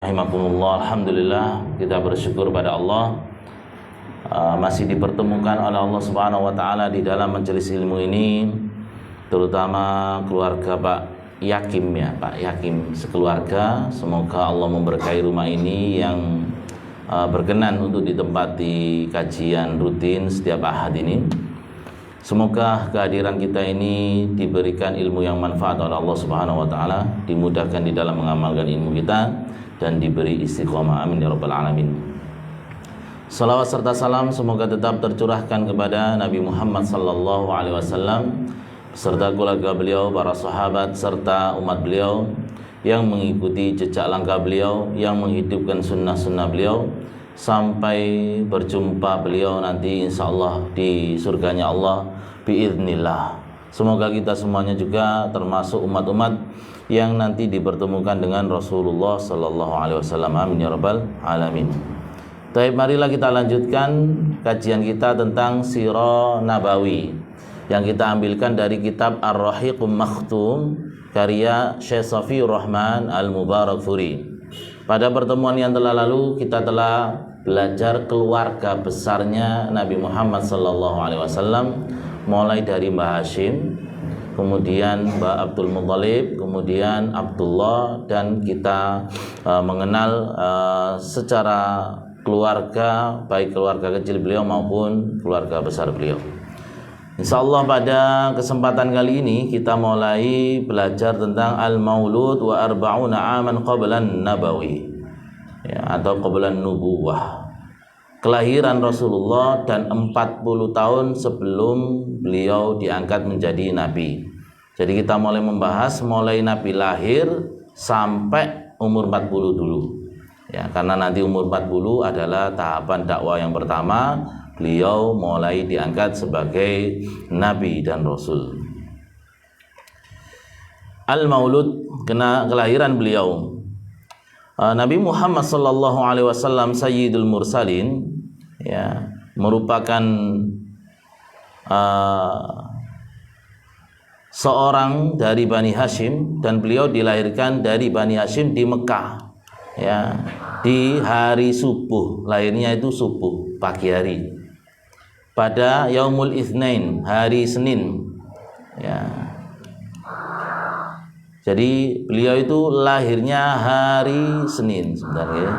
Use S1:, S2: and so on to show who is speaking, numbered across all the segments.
S1: Rahimakumullah. Alhamdulillah, kita bersyukur pada Allah masih dipertemukan oleh Allah Subhanahu wa taala di dalam majelis ilmu ini, terutama keluarga Pak Yakim ya, Pak Yakim sekeluarga. Semoga Allah memberkahi rumah ini yang berkenan untuk ditempati kajian rutin setiap Ahad ini. Semoga kehadiran kita ini diberikan ilmu yang manfaat oleh Allah Subhanahu wa taala, dimudahkan di dalam mengamalkan ilmu kita dan diberi istiqomah. Amin ya rabbal alamin. Salawat serta salam semoga tetap tercurahkan kepada Nabi Muhammad sallallahu alaihi wasallam beserta keluarga beliau, para sahabat serta umat beliau yang mengikuti jejak langkah beliau, yang menghidupkan sunnah-sunnah beliau sampai berjumpa beliau nanti insyaallah di surganya Allah biiznillah. Semoga kita semuanya juga termasuk umat-umat yang nanti dipertemukan dengan Rasulullah sallallahu alaihi wasallam. Amin ya rabbal alamin. Baik, marilah kita lanjutkan kajian kita tentang Sirah Nabawi yang kita ambilkan dari kitab Ar-Rahiqum Makhtum karya Syekh Safiur Rahman Al-Mubarakfuri. Pada pertemuan yang telah lalu kita telah belajar keluarga besarnya Nabi Muhammad sallallahu alaihi wasallam, mulai dari Mbah Hashim, kemudian Mbah Abdul Muthalib, kemudian Abdullah, dan kita mengenal secara keluarga, baik keluarga kecil beliau maupun keluarga besar beliau. Insyaallah pada kesempatan kali ini kita mulai belajar tentang Al-Maulud wa arba'una aman qablan nabawi ya, atau qablan nubuwah. Kelahiran Rasulullah dan 40 tahun sebelum beliau diangkat menjadi nabi. Jadi kita mulai membahas mulai nabi lahir sampai umur 40 dulu. Ya, karena nanti umur 40 adalah tahapan dakwah yang pertama. Beliau mulai diangkat sebagai nabi dan rasul. Al-Maulud, kelahiran beliau. Nabi Muhammad sallallahu alaihi wasallam Sayyidul Mursalin ya, merupakan seorang dari Bani Hashim, dan beliau dilahirkan dari Bani Hashim di Mekah ya, di hari subuh. Lahirnya itu subuh, pagi hari, pada Yaumul Itsnain, hari Senin ya. Jadi beliau itu lahirnya hari Senin. Sebentar ya.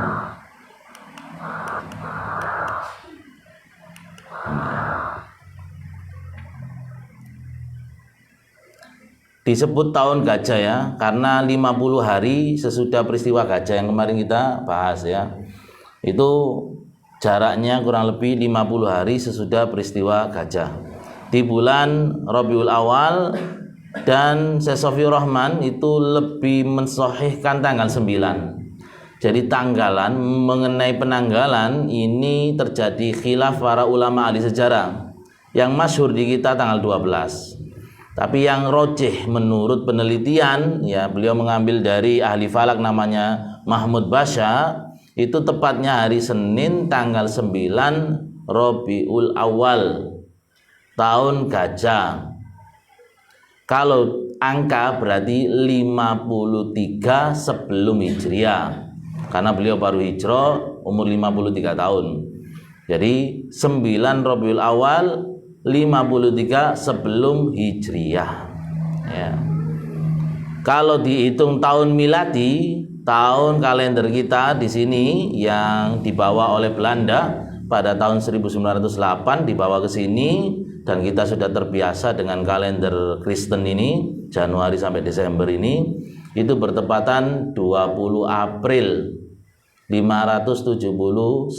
S1: Disebut tahun gajah ya, karena 50 hari sesudah peristiwa gajah yang kemarin kita bahas ya. Itu jaraknya kurang lebih 50 hari sesudah peristiwa gajah. Di bulan Rabiul Awal, dan Syekh Safiur Rahman itu lebih mensahihkan tanggal 9. Jadi tanggalan, mengenai penanggalan ini terjadi khilaf para ulama ahli sejarah. Yang masyhur di kita tanggal 12. Tapi yang rojih menurut penelitian ya, beliau mengambil dari ahli falak namanya Mahmud Basha, itu tepatnya hari Senin tanggal 9 Rabiul Awal tahun gajah. Kalau angka berarti 53 sebelum Hijriah, karena beliau baru hijrah umur 53 tahun. Jadi 9 Rabiul Awal 53 sebelum Hijriah ya. Kalau dihitung tahun miladi, tahun kalender kita di sini yang dibawa oleh Belanda pada tahun 1908 dibawa ke sini, dan kita sudah terbiasa dengan kalender Kristen ini, Januari sampai Desember ini, itu bertepatan 20 April 571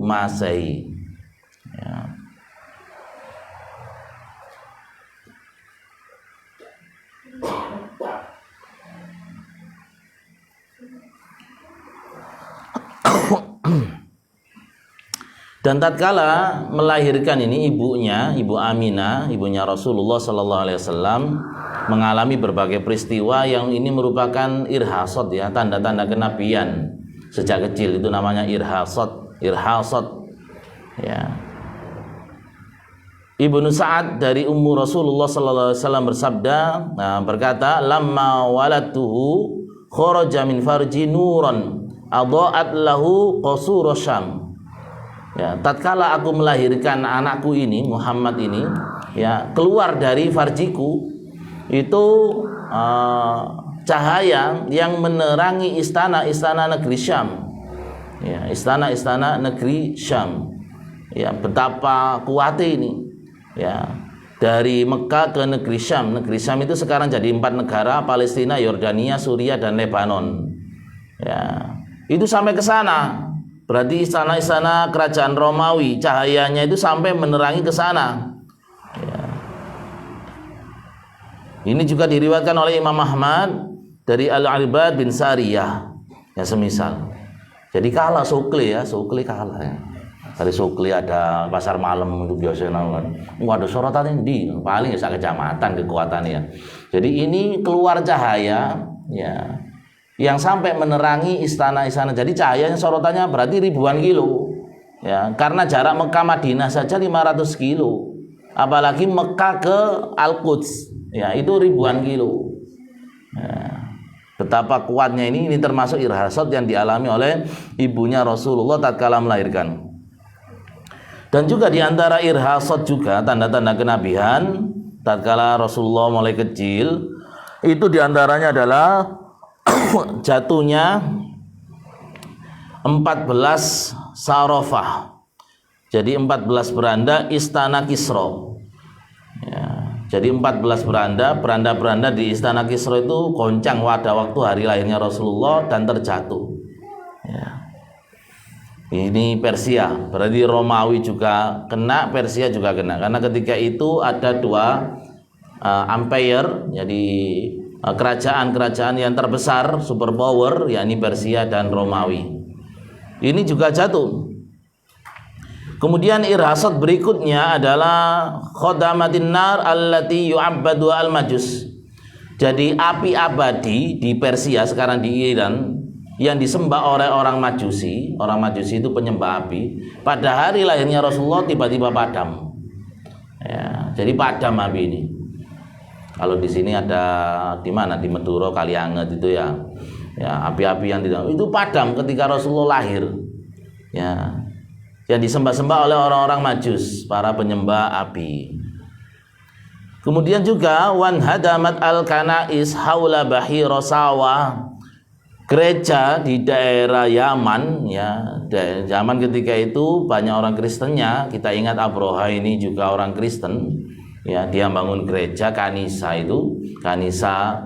S1: Masehi ya. Dan tatkala melahirkan ini, ibunya, Ibu Aminah, ibunya Rasulullah sallallahu alaihi wasallam, mengalami berbagai peristiwa yang ini merupakan irhasat ya, tanda-tanda kenabian sejak kecil. Itu namanya irhasat ya. Ibnu Sa'ad dari Ummu Rasulullah sallallahu alaihi wasallam bersabda, berkata, "Lamma walatuhu kharaja min farji nuran adha'at lahu qasura Syam. Ya, tatkala aku melahirkan anakku ini, Muhammad ini, ya, keluar dari farjiku itu cahaya yang menerangi istana-istana negeri Syam. Ya, istana-istana negeri Syam. Ya, betapa kuatnya ini. Ya, dari Mekah ke negeri Syam. Negeri Syam itu sekarang jadi 4 negara, Palestina, Yordania, Suriah, dan Lebanon. Ya, itu sampai ke sana. Berarti istana-istana kerajaan Romawi, cahayanya itu sampai menerangi ke sana. Ya. Ini juga diriwayatkan oleh Imam Ahmad dari Al-Irbad bin Sariyah. Ya, semisal. Jadi kalah Sukli ya, Sukli kalah ya. Dari Sukli ada pasar malam itu biasanya kan. Ada sorotan di paling ya kecamatan kekuatannya. Jadi ini keluar cahaya ya, yang sampai menerangi istana-istana. Jadi cahayanya sorotannya berarti ribuan kilo. Ya, karena jarak Mekah Madinah saja 500 kilo. Apalagi Mekah ke Al-Quds, ya itu ribuan kilo. Ya, betapa kuatnya ini termasuk irhasat yang dialami oleh ibunya Rasulullah tatkala melahirkan. Dan juga diantara irhasat juga tanda-tanda kenabian tatkala Rasulullah mulai kecil, itu diantaranya adalah jatuhnya 14 sarofah. Jadi 14 beranda istana Kisra. Ya, jadi 14 beranda di istana Kisra itu goncang pada waktu hari lahirnya Rasulullah dan terjatuh. Ya. Ini Persia, berarti Romawi juga kena, Persia juga kena. Karena ketika itu ada 2 empire, jadi kerajaan-kerajaan yang terbesar, superpower, yakni Persia dan Romawi. Ini juga jatuh. Kemudian irhasat berikutnya adalah khodamatin nar allati yu'abbadu al-majus. Jadi api abadi di Persia sekarang di Iran yang disembah oleh orang Majusi. Orang Majusi itu penyembah api. Pada hari lahirnya Rasulullah tiba-tiba padam. Ya, jadi padam api ini. Kalau di sini ada di mana, di Madura, Kalianget itu ya, ya api-api yang tidak itu padam ketika Rasulullah lahir. Ya, yang disembah-sembah oleh orang-orang Majus, para penyembah api. Kemudian juga wan hadamat al-kanais haula bahira sawa. Gereja di daerah Yaman ya, zaman ketika itu banyak orang Kristennya. Kita ingat Abroha ini juga orang Kristen. Ya, dia bangun gereja Kanisa itu, Kanisa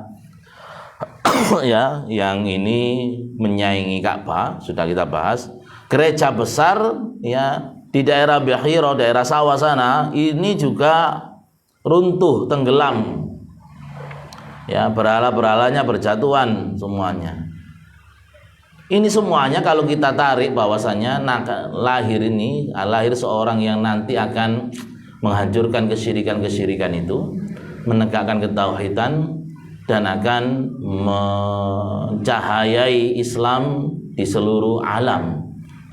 S1: ya, yang ini menyaingi Ka'bah, sudah kita bahas. Gereja besar ya di daerah Bahira, daerah sawah sana, ini juga runtuh, tenggelam. Ya, berhala-berhalanya berjatuhan semuanya. Ini semuanya kalau kita tarik bahwasannya lahir seorang yang nanti akan menghancurkan kesyirikan-kesyirikan itu, menegakkan ketauhidan dan akan mencahayai Islam di seluruh alam.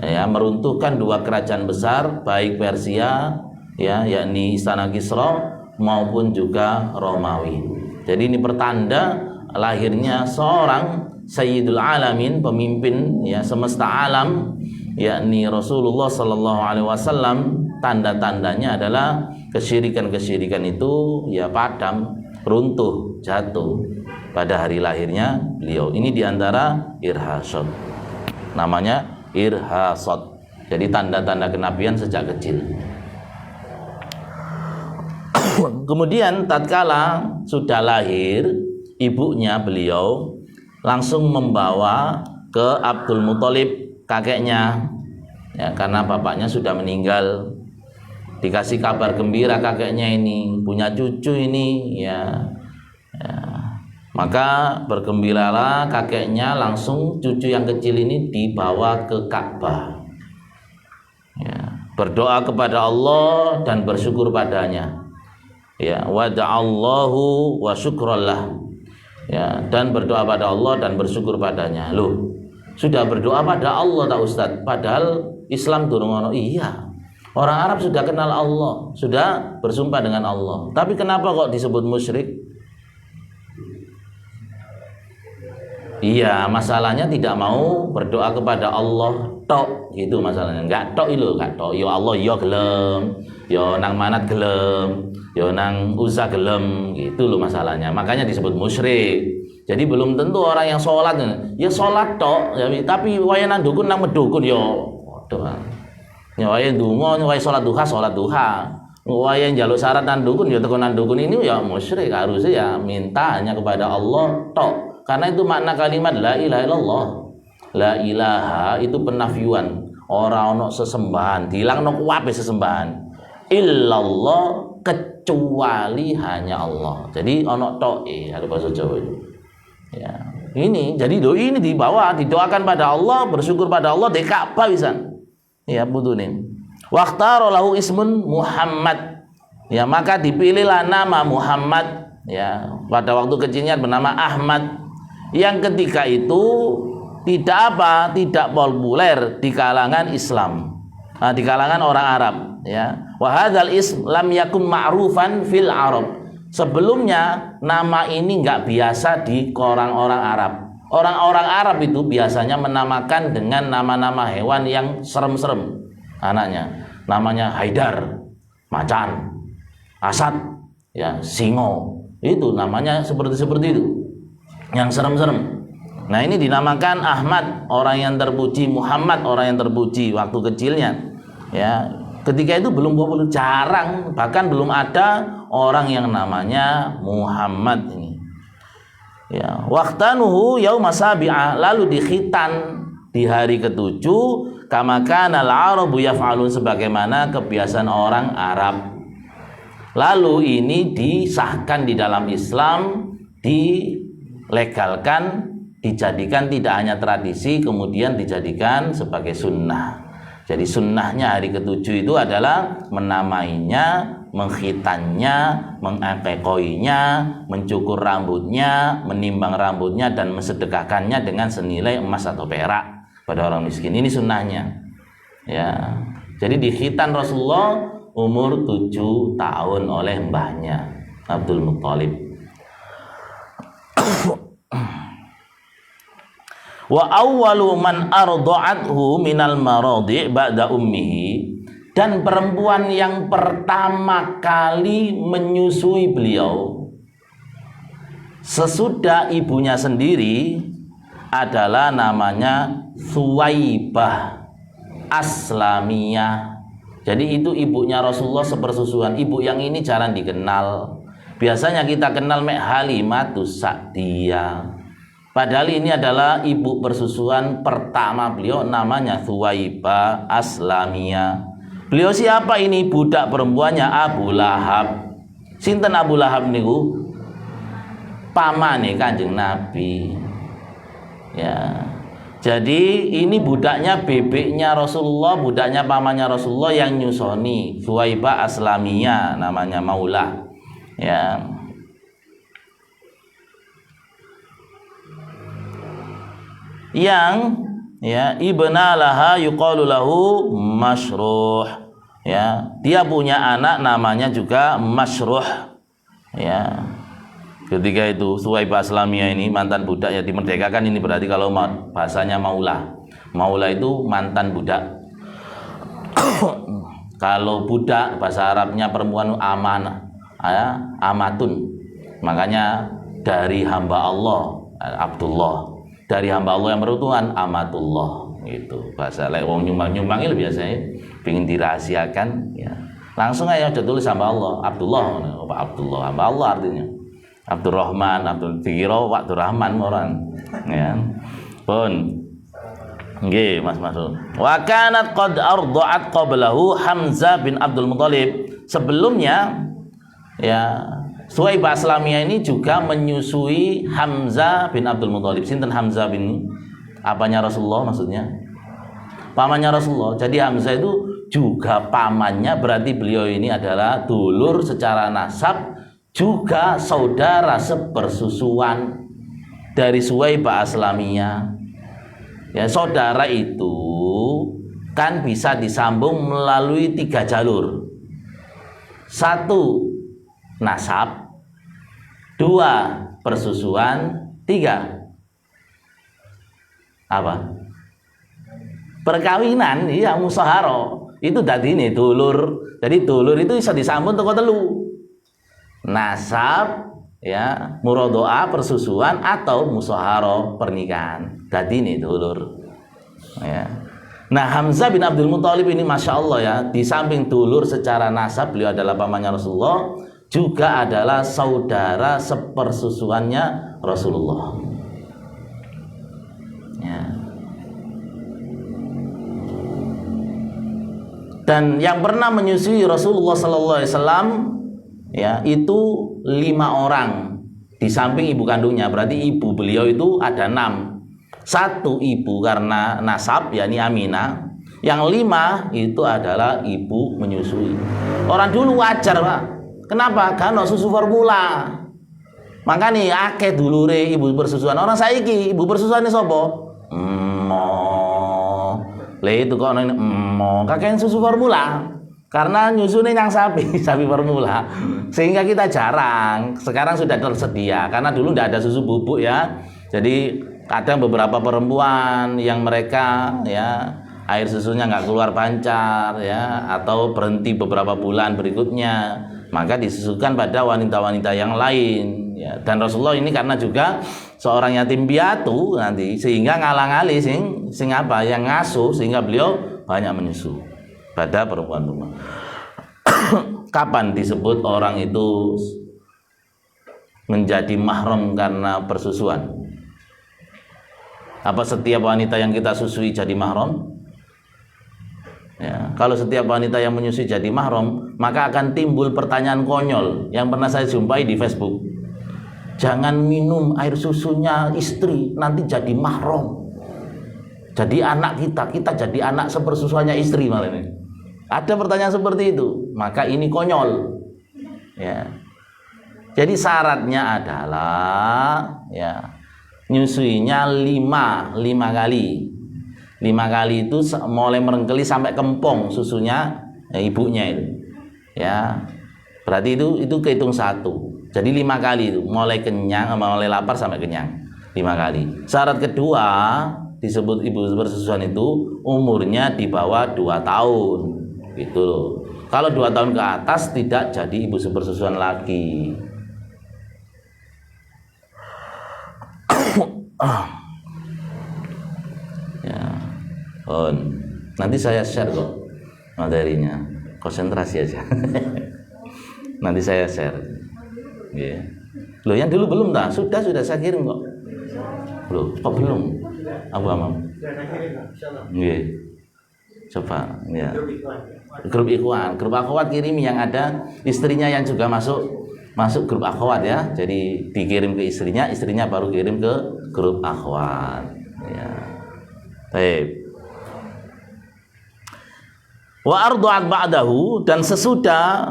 S1: Ya, meruntuhkan 2 kerajaan besar baik Persia ya, yakni istana Kisra maupun juga Romawi. Jadi ini pertanda lahirnya seorang Sayyidul Alamin, pemimpin ya semesta alam, yakni Rasulullah sallallahu alaihi wasallam. Tanda-tandanya adalah kesyirikan-kesyirikan itu ya padam, runtuh, jatuh pada hari lahirnya beliau. Ini diantara irhasat. Namanya irhasat. Jadi tanda-tanda kenabian sejak kecil. Kemudian tatkala sudah lahir, ibunya beliau langsung membawa ke Abdul Muthalib, kakeknya ya, karena bapaknya sudah meninggal. Dikasih kabar gembira kakeknya ini punya cucu ini ya, ya. Maka bergembiralah kakeknya, langsung cucu yang kecil ini dibawa ke Ka'bah ya, berdoa kepada Allah dan bersyukur padanya ya, wada'allahu wa syukrallah ya, dan berdoa pada Allah dan bersyukur padanya. Loh, sudah berdoa pada Allah tak Ustaz? Padahal Islam durung ono. Iya, orang Arab sudah kenal Allah, sudah bersumpah dengan Allah. Tapi kenapa kok disebut musyrik? Iya, masalahnya tidak mau berdoa kepada Allah tok, gitu masalahnya. Enggak tok itu, enggak tok. Ya Allah, ya gelem, ya nang manat gelem, ya nang Uzza gelem, gitu loh masalahnya. Makanya disebut musyrik. Jadi belum tentu orang yang sholat, ya sholat tok, ya, tapi waya nang dukun nang medukun ya doa. Ya waya ndonga, waya sholat duha. Waya njaluk syarat nang dukun ya teko nang dukun ini ya musyrik. Harusnya ya minta hanya kepada Allah tok. Karena itu makna kalimat la ilaha illallah. La ilaha itu penafian. Ora ono sesembahan, dilangno kuwabe sesembahan. Illallah kecuali hanya Allah. Jadi ono toke ada bahasa Jawa itu. Ya. Ini jadi doi ini dibawa, didoakan pada Allah, bersyukur pada Allah di Ka'bah pisan. Ya butunin. Waqtara lahu ismun Muhammad. Ya maka dipilihlah nama Muhammad ya. Pada waktu kecilnya bernama Ahmad. Yang ketika itu tidak populer di kalangan Islam, di kalangan orang Arab ya. Wa hadzal ism lam yakun ma'rufan fil Arab. Sebelumnya nama ini enggak biasa di orang-orang Arab. Orang-orang Arab itu biasanya menamakan dengan nama-nama hewan yang serem-serem anaknya. Namanya Haidar, macan, asad, ya, singo. Itu namanya seperti itu. Yang serem-serem. Nah ini dinamakan Ahmad, orang yang terpuji, Muhammad, orang yang terpuji waktu kecilnya. Ya, ketika itu belum populer, jarang, bahkan belum ada orang yang namanya Muhammad ini. Ya, waqtanuhu yauma sabi'ah, lalu dikhitan di hari ketujuh, kama kana al-arabu yaf'alun, sebagaimana kebiasaan orang Arab. Lalu ini disahkan di dalam Islam, dilegalkan, dijadikan tidak hanya tradisi, kemudian dijadikan sebagai sunnah. Jadi sunnahnya hari ketujuh itu adalah menamainya, mengkhitannya, mengakekoinya, mencukur rambutnya, menimbang rambutnya, dan mensedekahkannya dengan senilai emas atau perak pada orang miskin. Ini sunnahnya. Ya. Jadi dikhitan Rasulullah umur 7 tahun oleh mbahnya Abdul Muttalib. Wa awwalu man arda'athu minal maradi' ba'da ummihi, dan perempuan yang pertama kali menyusui beliau sesudah ibunya sendiri adalah namanya Suwaibah Aslamiyah. Jadi itu ibunya Rasulullah sepersusuan. Ibu yang ini jarang dikenal. Biasanya kita kenal Halimatus Sa'diyah. Padahal ini adalah ibu persusuan pertama beliau, namanya Suwaibah Aslamiyah. Beliau siapa ini? Budak perempuannya Abu Lahab. Sinten Abu Lahab niku? Pamane Kanjeng Nabi. Ya. Jadi ini budaknya bebeknya Rasulullah, budaknya pamannya Rasulullah yang nyusoni. Suwaibah Aslamiyah namanya, Maulah. Ya. Yang ya ibna laha yuqalu lahu Masyruh. Ya, dia punya anak namanya juga Masyruh. Ya. Ketika itu Suwaibah Aslamiyah ini mantan budak ya dimerdekakan, ini berarti kalau bahasanya Maulah. Maulah itu mantan budak. Kalau budak bahasa Arabnya perempuan amanah, ya, amatun. Makanya dari hamba Allah Abdullah. Dari hamba Allah yang beruntungan amatullah, gitu bahasa lain. Wong nyumbang-nyumbangil biasanya pengin dirahasiakan ya. Langsung aja udah tulis hamba Allah Abdullah, Pak Abdullah hamba Allah artinya. Abdurrahman, Abdul Tiro, Pak Abdurrahman orang ya. Pun nggih Mas Masud. Wa kanat qad arda'at qablahu Hamzah bin Abdul Muttalib. Sebelumnya ya Suwaibah Aslamiyah ini juga menyusui Hamzah bin Abdul Muttalib. Sinten Hamzah bin apanya Rasulullah maksudnya? Pamannya Rasulullah. Jadi Hamzah itu juga pamannya, berarti beliau ini adalah dulur secara nasab, juga saudara sepersusuan dari Suwaibah Aslamiyah. Ya, saudara itu kan bisa disambung melalui 3 jalur. 1 nasab, 2 persusuan, 3 Apa? Perkawinan, iya musaharo. Itu dadine dulur. Jadi dulur itu bisa disambung teko telu. Nasab, ya, murodoa persusuan atau musaharo pernikahan. Dadine dulur. Ya. Nah, Hamzah bin Abdul Muthalib ini Masya Allah ya, di samping dulur secara nasab, beliau adalah pamannya Rasulullah, juga adalah saudara sepersusuannya Rasulullah. Ya. Dan yang pernah menyusui Rasulullah Sallallahu Alaihi Wasallam ya itu 5 orang di samping ibu kandungnya. Berarti ibu beliau itu ada 6. 1 ibu karena nasab yakni Aminah. Yang 5 itu adalah ibu menyusui. Orang dulu wajar Pak. Kenapa? Karena susu formula. Maka nih akeh dulure ibu persusuan. Orang saiki ibu persusuan ini sopo? Le itu kok kakek susu formula karena nyusunya yang sapi formula sehingga kita jarang. Sekarang sudah tersedia karena dulu tidak ada susu bubuk ya. Jadi kadang beberapa perempuan yang mereka ya air susunya nggak keluar pancar ya atau berhenti beberapa bulan berikutnya, maka disusukan pada wanita-wanita yang lain ya. Dan Rasulullah ini karena juga seorang yatim piatu nanti sehingga ngalang-ali sing apa yang ngasuh sehingga beliau banyak menyusu pada perempuan-perempuan. Kapan disebut orang itu menjadi mahram karena persusuan? Apa setiap wanita yang kita susui jadi mahram? Ya, kalau setiap wanita yang menyusui jadi mahram, maka akan timbul pertanyaan konyol yang pernah saya jumpai di Facebook. Jangan minum air susunya istri, nanti jadi mahram. Jadi anak kita jadi anak sepersusuannya istri malah ini. Ada pertanyaan seperti itu, maka ini konyol. Ya. Jadi syaratnya adalah ya nyusuinya 5 kali. 5 kali itu mulai merengkeli sampai kempong susunya ibunya itu. Ya. Berarti itu kehitung 1. Jadi 5 kali itu, mulai kenyang, mulai lapar sampai kenyang. 5 kali. Syarat kedua disebut ibu persusuan itu umurnya di bawah 2 tahun. Gitu loh. Kalau 2 tahun ke atas tidak jadi ibu persusuan lagi. Ya. Nanti saya share kok materinya. Konsentrasi aja. Nanti saya share. Yeah. Loh yang dulu belum dah, sudah saya kirim kok. Loh, kok belum? Abu Amam. Yeah. Coba, ya. Grup ikhwan, grup akhwat kirim yang ada istrinya yang juga masuk grup akhwat ya. Jadi dikirim ke istrinya baru kirim ke grup akhwat. Ya. Baik. Wa ardu'at ba'dahu, dan sesudah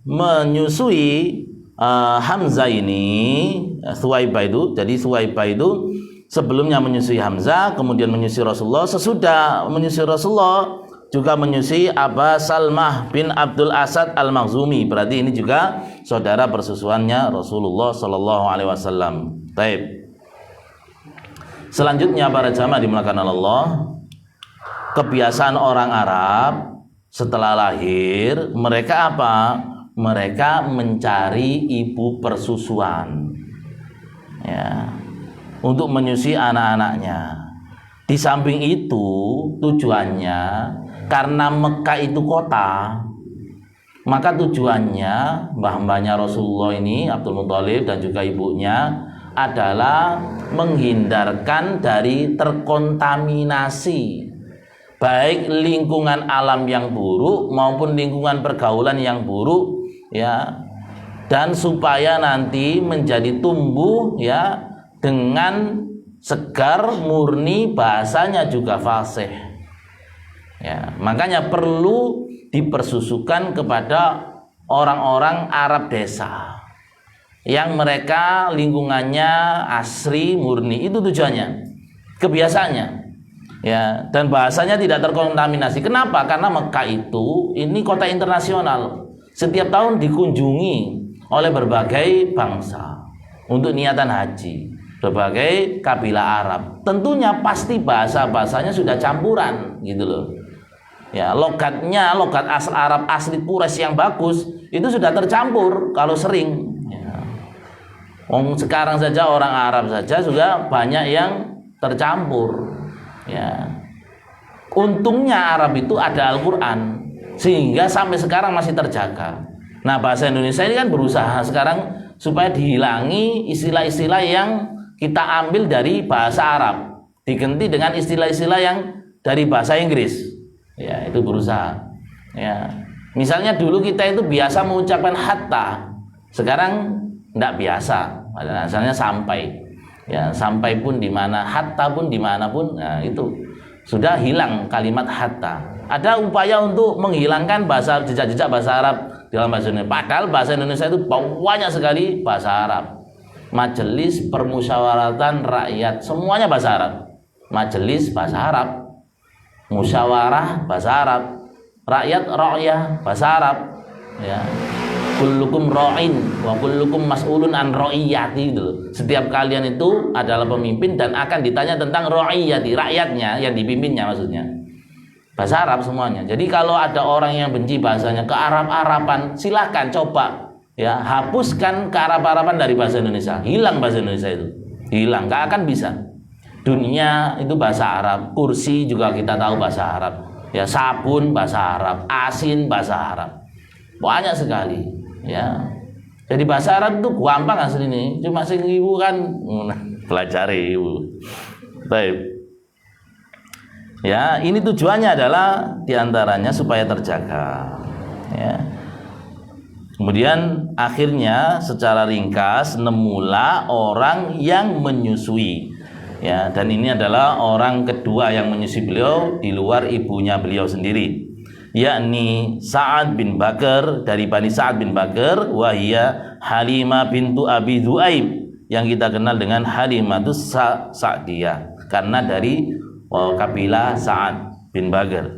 S1: menyusui Hamzah ini Thuwaibah itu, jadi Thuwaibah itu sebelumnya menyusui Hamzah, kemudian menyusui Rasulullah, sesudah menyusui Rasulullah juga menyusui Aba Salmah bin Abdul Asad Al-Makhzumi. Berarti ini juga saudara persusuannya Rasulullah sallallahu alaihi wasallam. Baik. Selanjutnya para jamaah dimuliakan Allah, kebiasaan orang Arab setelah lahir mereka apa? Mereka mencari ibu persusuan ya, untuk menyusui anak-anaknya. Di samping itu tujuannya karena Mekah itu kota, maka tujuannya mbah-mbahnya Rasulullah ini Abdul Muthalib dan juga ibunya adalah menghindarkan dari terkontaminasi baik lingkungan alam yang buruk maupun lingkungan pergaulan yang buruk ya, dan supaya nanti menjadi tumbuh ya dengan segar, murni, bahasanya juga fasih ya. Makanya perlu dipersusukan kepada orang-orang Arab desa yang mereka lingkungannya asri, murni, itu tujuannya, kebiasaannya ya, dan bahasanya tidak terkontaminasi. Kenapa? Karena Mekah itu ini kota internasional, setiap tahun dikunjungi oleh berbagai bangsa untuk niatan haji. berbagai kabilah Arab. Tentunya pasti bahasa-bahasanya sudah campuran gitu loh. Ya, logat asal Arab asli Quraisy yang bagus itu sudah tercampur kalau sering. Ya. Sekarang saja orang Arab saja sudah banyak yang tercampur. Ya. Untungnya Arab itu ada Al-Qur'an sehingga sampai sekarang masih terjaga. Nah, bahasa Indonesia ini kan berusaha sekarang supaya dihilangi istilah-istilah yang kita ambil dari bahasa Arab, diganti dengan istilah-istilah yang dari bahasa Inggris. Ya, itu berusaha. Ya. Misalnya dulu kita itu biasa mengucapkan hatta, sekarang tidak biasa. Asalnya sampai. Ya, sampai pun di mana, hatta pun di mana pun, nah, itu sudah hilang kalimat hatta. Ada upaya untuk menghilangkan jejak-jejak bahasa Arab dalam bahasa Indonesia. Padahal bahasa Indonesia itu banyak sekali bahasa Arab. Majelis Permusyawaratan Rakyat, semuanya bahasa Arab. Majelis bahasa Arab, musyawarah bahasa Arab, rakyat ra'yah bahasa Arab. Ya. Kullukum ra'in wa kullukum mas'ulun an ra'iyati gitu. Setiap kalian itu adalah pemimpin dan akan ditanya tentang ra'iyati, rakyatnya yang dipimpinnya maksudnya. Bahasa Arab semuanya. Jadi kalau ada orang yang benci bahasanya ke Arab-Araban, silahkan coba ya hapuskan ke Arab-Araban dari bahasa Indonesia. Hilang bahasa Indonesia itu. Hilang, gak akan bisa. Dunia itu bahasa Arab, kursi juga kita tahu bahasa Arab. Ya, sabun bahasa Arab, asin bahasa Arab. Banyak sekali, ya. Jadi bahasa Arab itu gampang asli ini. Cuma sing ibu kan pelajari ibu. Baik. Ya, ini tujuannya adalah diantaranya supaya terjaga. Ya. Kemudian akhirnya secara ringkas nemula orang yang menyusui. Ya, dan ini adalah orang kedua yang menyusui beliau di luar ibunya beliau sendiri, yakni Sa'ad bin Bakar dari Bani Sa'ad bin Bakar, wahia Halimah bintu Abi Dhu'aib, yang kita kenal dengan Halimatus Sa'diyah karena dari kabilah Sa'ad bin Bakar.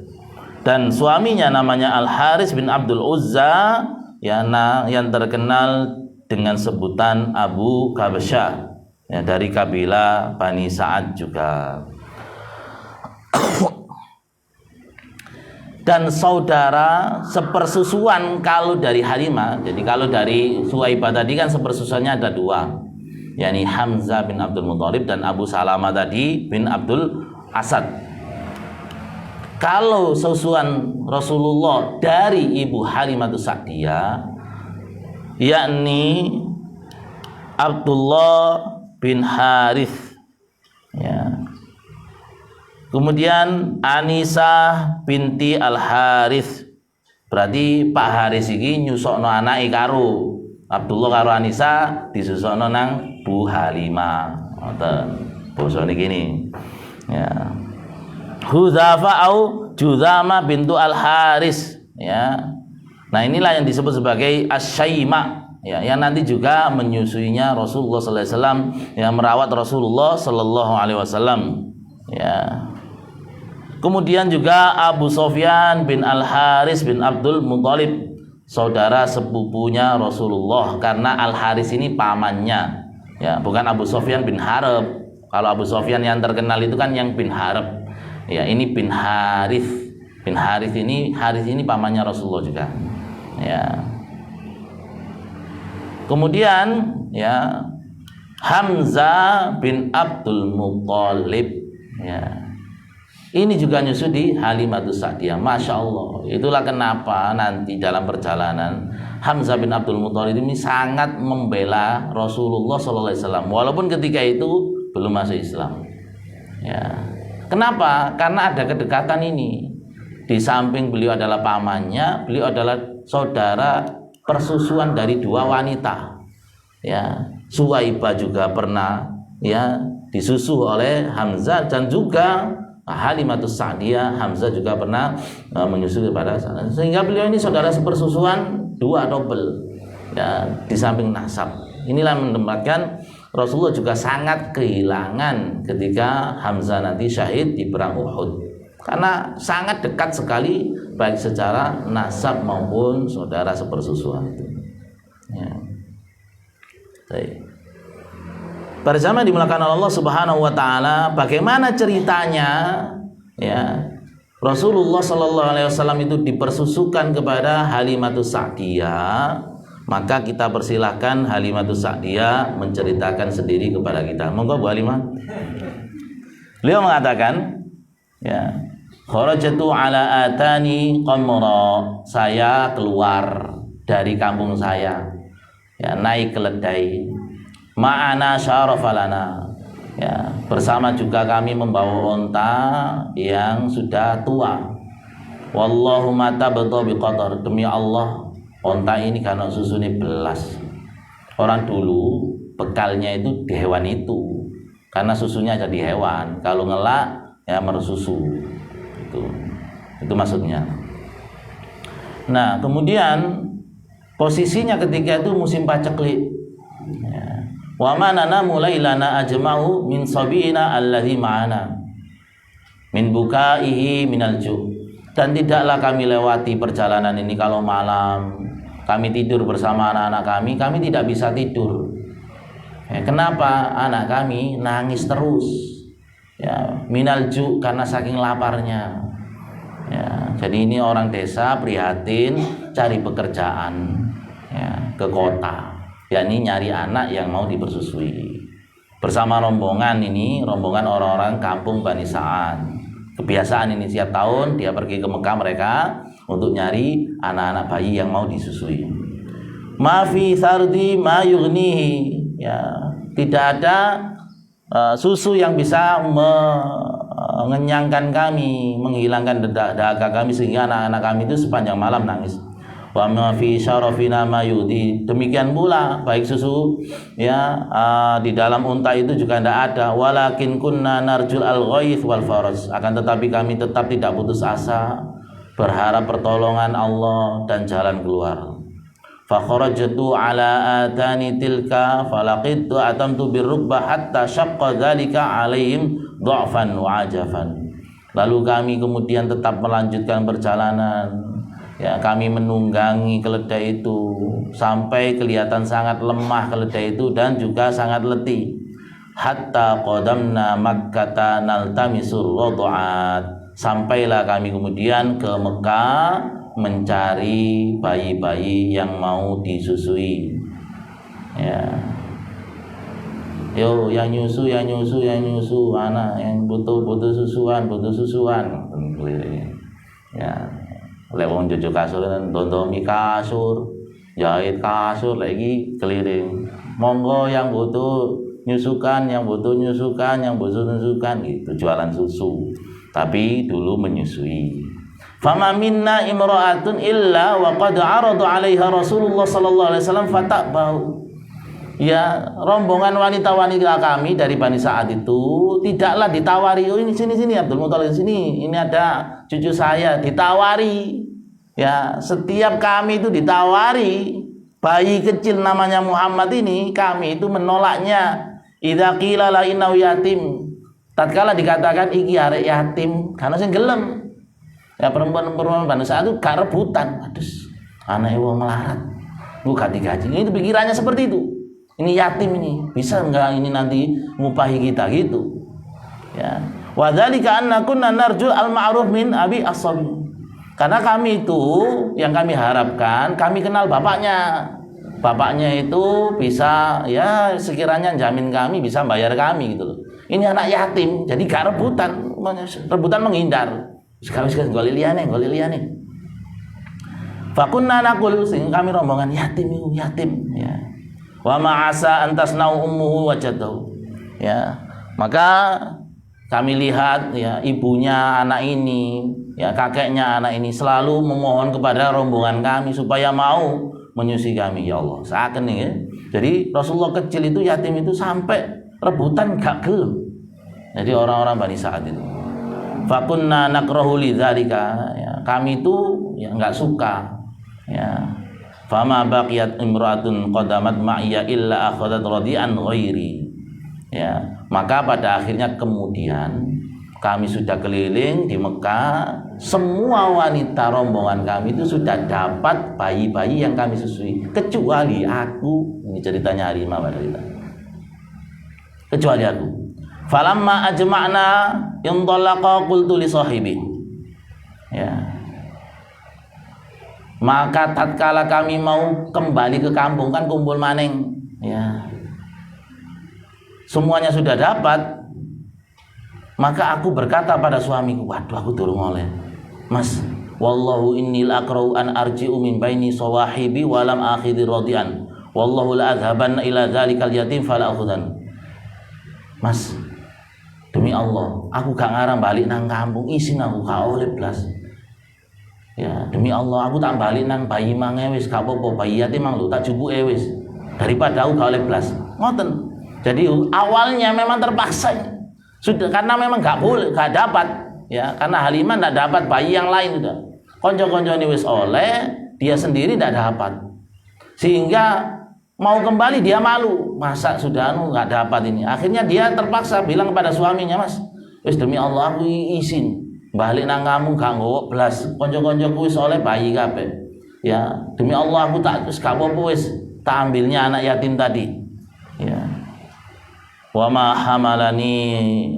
S1: Dan suaminya namanya Al-Haris bin Abdul Uzza, ya, yang terkenal dengan sebutan Abu Kabsyah, ya, dari kabilah Bani Sa'ad juga. Dan saudara sepersusuan kalau dari Halimah. Jadi kalau dari Suwaibah tadi kan sepersusuannya ada dua, yakni Hamzah bin Abdul Muthalib dan Abu Salamah tadi bin Abdul Asad. Kalau susuan Rasulullah dari ibu Halimatus Sa'diyah, yakni Abdullah bin Harith, ya. Kemudian Anisah binti Al-Harith. Berarti Pak Haris iki nyusokno anake karo Abdullah karo Anisah, disusokno nang Bu Halimah. Ngoten. Bosone gini. Ya. Hudzafa au Juzama bintu Al-Haris, ya. Nah, inilah yang disebut sebagai Asy-Syaima, ya, yang nanti juga menyusuinya Rasulullah sallallahu alaihi wasallam, yang merawat Rasulullah sallallahu alaihi wasallam, ya. Kemudian juga Abu Sofyan bin Al-Haris bin Abdul Muthalib, saudara sepupunya Rasulullah, karena Al-Haris ini pamannya, ya, bukan Abu Sofyan bin Harb. Kalau Abu Sofyan yang terkenal itu kan yang bin Harb, ya, ini bin Harith. Bin Harith ini pamannya Rasulullah juga, ya. Kemudian, ya, Hamzah bin Abdul Muthalib, ya. Ini juga nyusu di Halimatus Sa'diyah. Masya Allah. Itulah kenapa nanti dalam perjalanan Hamzah bin Abdul Muthalib ini sangat membela Rasulullah SAW, walaupun ketika itu belum masuk Islam. Ya. Kenapa? Karena ada kedekatan ini. Di samping beliau adalah pamannya, beliau adalah saudara persusuan dari dua wanita. Ya. Suwaibah juga pernah, ya, disusu oleh Hamzah, dan juga Halimatus Sa'diyah, Hamzah juga pernah menyusul kepada sana. Sehingga beliau ini saudara sepersusuan dua double, ya, di samping nasab. Inilah menempatkan Rasulullah juga sangat kehilangan ketika Hamzah nanti syahid di perang Uhud, karena sangat dekat sekali baik secara nasab maupun saudara sepersusuan. Ya. Baik. Pada zaman dimulakan Allah Subhanahu wa taala, bagaimana ceritanya ya Rasulullah sallallahu alaihi wasallam itu dipersusukan kepada Halimatus Sa'diyah, maka kita persilahkan Halimatus Sa'diyah menceritakan sendiri kepada kita. Monggo Bu Halimah. Beliau mengatakan, ya, kharajatu ala atani qamra, saya keluar dari kampung saya, ya, naik keledai. Ma'ana syarafalana, ya, bersama juga kami membawa onta yang sudah tua. Wallahu mata beto biqatar, demi Allah onta ini karena susunya belas. Orang dulu bekalnya itu di hewan itu, karena susunya jadi hewan. Kalau ngelak ya mersusu. Itu maksudnya. Nah, kemudian posisinya ketika itu musim paceklik. Ya. Wa manana mulailana ajma'u min sabina alladhi ma'ana min bukaihi minal ju'. Dan tidaklah kami lewati perjalanan ini kalau malam kami tidur bersama anak-anak kami tidak bisa tidur. Ya, kenapa? Anak kami nangis terus. Ya, minal ju' karena saking laparnya. Ya, jadi ini orang desa prihatin cari pekerjaan, ya, ke kota, yakni nyari anak yang mau dipersusui. Bersama rombongan ini, rombongan orang-orang kampung Bani Sa'ad. Kebiasaan ini setiap tahun dia pergi ke Mekah mereka untuk nyari anak-anak bayi yang mau disusui. Ma fi sardi ma yughnihi, ya, tidak ada susu yang bisa mengenyangkan kami, menghilangkan dahaga kami sehingga anak-anak kami itu sepanjang malam nangis. Wa ma fi syarafina ma yudi, demikian pula baik susu ya di dalam unta itu juga tidak ada. Walakin kunna narjul al-ghaith wal faraj, akan tetapi kami tetap tidak putus asa berharap pertolongan Allah dan jalan keluar. Fa kharajtu ala atani tilka falaqitu atamtu birrukbah hatta syaqqa dzalika alaihim dha'fan wa ajafan. Lalu kami kemudian tetap melanjutkan perjalanan. Ya, kami menunggangi keledai itu sampai kelihatan sangat lemah keledai itu dan juga sangat letih. Hatta qadamna Makkah naltamisur rad'at. Sampailah kami kemudian ke Mekah mencari bayi-bayi yang mau disusui. Ya. Yo, yang nyusu anak yang butuh susuan. Ya. Lewong jojo kasur dan dondomi kasur, jahit kasur lagi keliling. Monggo yang butuh nyusukan gitu, jualan susu. Tapi dulu menyusui. Fama minna imra'atun illa wa qad 'arada 'alaiha Rasulullah sallallahu alaihi wasallam fata'bau. Ya, rombongan wanita-wanita kami dari Bani Sa'ad itu tidaklah ditawari, oh ini sini Abdul Muthalib sini, ini ada cucu saya, ditawari. Ya, setiap kami itu ditawari bayi kecil namanya Muhammad ini, kami itu menolaknya. Idza qila la innahu yatim, tatkala dikatakan iki arek yatim, karena sing gelem. Ya, perempuan-perempuan Bani Sa'ad itu gak rebutan. Aduh, anake wong melarat. Nggo gaji-gaji. Itu pikirannya seperti itu. Ini yatim ini, bisa enggak ini nanti ngupahi kita gitu. Ya. Wa dzalika anna kunna narju al-ma'ruf min abi as-sabi. Karena kami itu yang kami harapkan, kami kenal bapaknya. Bapaknya itu bisa ya sekiranya jamin kami, bisa bayar kami gitu loh. Ini anak yatim, jadi gak rebutan menghindar. Sekarang golek liyane. Fakunna naqul, sehingga kami rombongan yatim ya. Wa ma'asa antasnau ummuhu wajadahu. Ya, maka kami lihat ya ibunya anak ini, ya kakeknya anak ini selalu memohon kepada rombongan kami supaya mau menyusui kami, ya Allah. Seakan nih ya. Jadi Rasulullah kecil itu yatim itu sampai rebutan gak gelem. Jadi orang-orang Bani Sa'ad itu. Fakunna nakrahu lidzalika, ya, kami itu ya enggak suka. Ya. Fama baqiyat imra'atun qadamat ma'iyya illa akhadhat radi'an ghairi. Ya, maka pada akhirnya kemudian kami sudah keliling di Mekah, semua wanita rombongan kami itu sudah dapat bayi-bayi yang kami susui, kecuali aku. Ini ceritanya Halimah pada kita. kecuali aku. Falamma ajma'na intalaqa qultu li sahibi. Ya. Maka tatkala kami mau kembali ke kampung, kan kumpul maning, ya. Semuanya sudah dapat, maka aku berkata pada suamiku, waduh aku durung oleh. Mas, wallahu innil akrau an arji'u min baini sawahibi walam akhidhi radian. Wallahu la adhaban ila dzalikal yatim fala akhudan. Mas, demi Allah, aku gak ngarang balik nang kampung, isin aku gak oleh blas. Ya, demi Allah aku tak balik nang bayi mange wis gak apa-apa, bayi yatim mang lho tak jupuke wis. Daripada aku gak oleh blas. Ngoten. Jadi awalnya memang terpaksa. Sudah karena memang gak boleh, gak dapat. Ya, karena Halimah enggak dapat bayi yang lain sudah. Konco-koncone wis oleh, dia sendiri enggak dapat. Sehingga mau kembali dia malu, masa sudah nggak dapat ini. Akhirnya dia terpaksa bilang kepada suaminya, Mas, wis demi Allah aku izin balik nang kamu gak nggawa blas, konco-koncoku wis oleh bayi kabeh. Ya, demi Allah aku tak wis gak apa-apa wis tak ambilnya anak yatim tadi. Ya. Wa ma hamalani,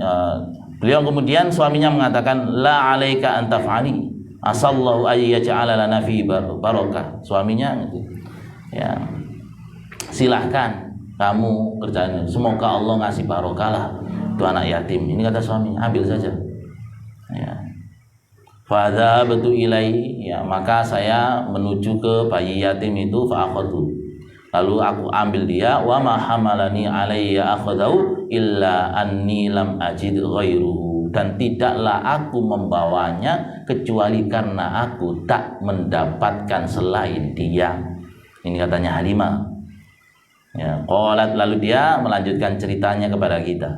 S1: beliau kemudian suaminya mengatakan la alaika an taf'ali asallahu ay yaj'ala lana fi barakah. Suaminya gitu. Ya. Silahkan kamu kerjain, semoga Allah ngasih barokah lah itu anak yatim. Ini kata suaminya, ambil saja. Ya. Fadhabtu ilaihi, ya, maka saya menuju ke bayi yatim itu, fa'akhadhu, lalu aku ambil dia. Wa ma hamalani alayya akhadahu illa anni lam ajid ghairuhu, dan tidaklah aku membawanya kecuali karena aku tak mendapatkan selain dia. Ini katanya Halimah. Ya, qalat, lalu dia melanjutkan ceritanya kepada kita.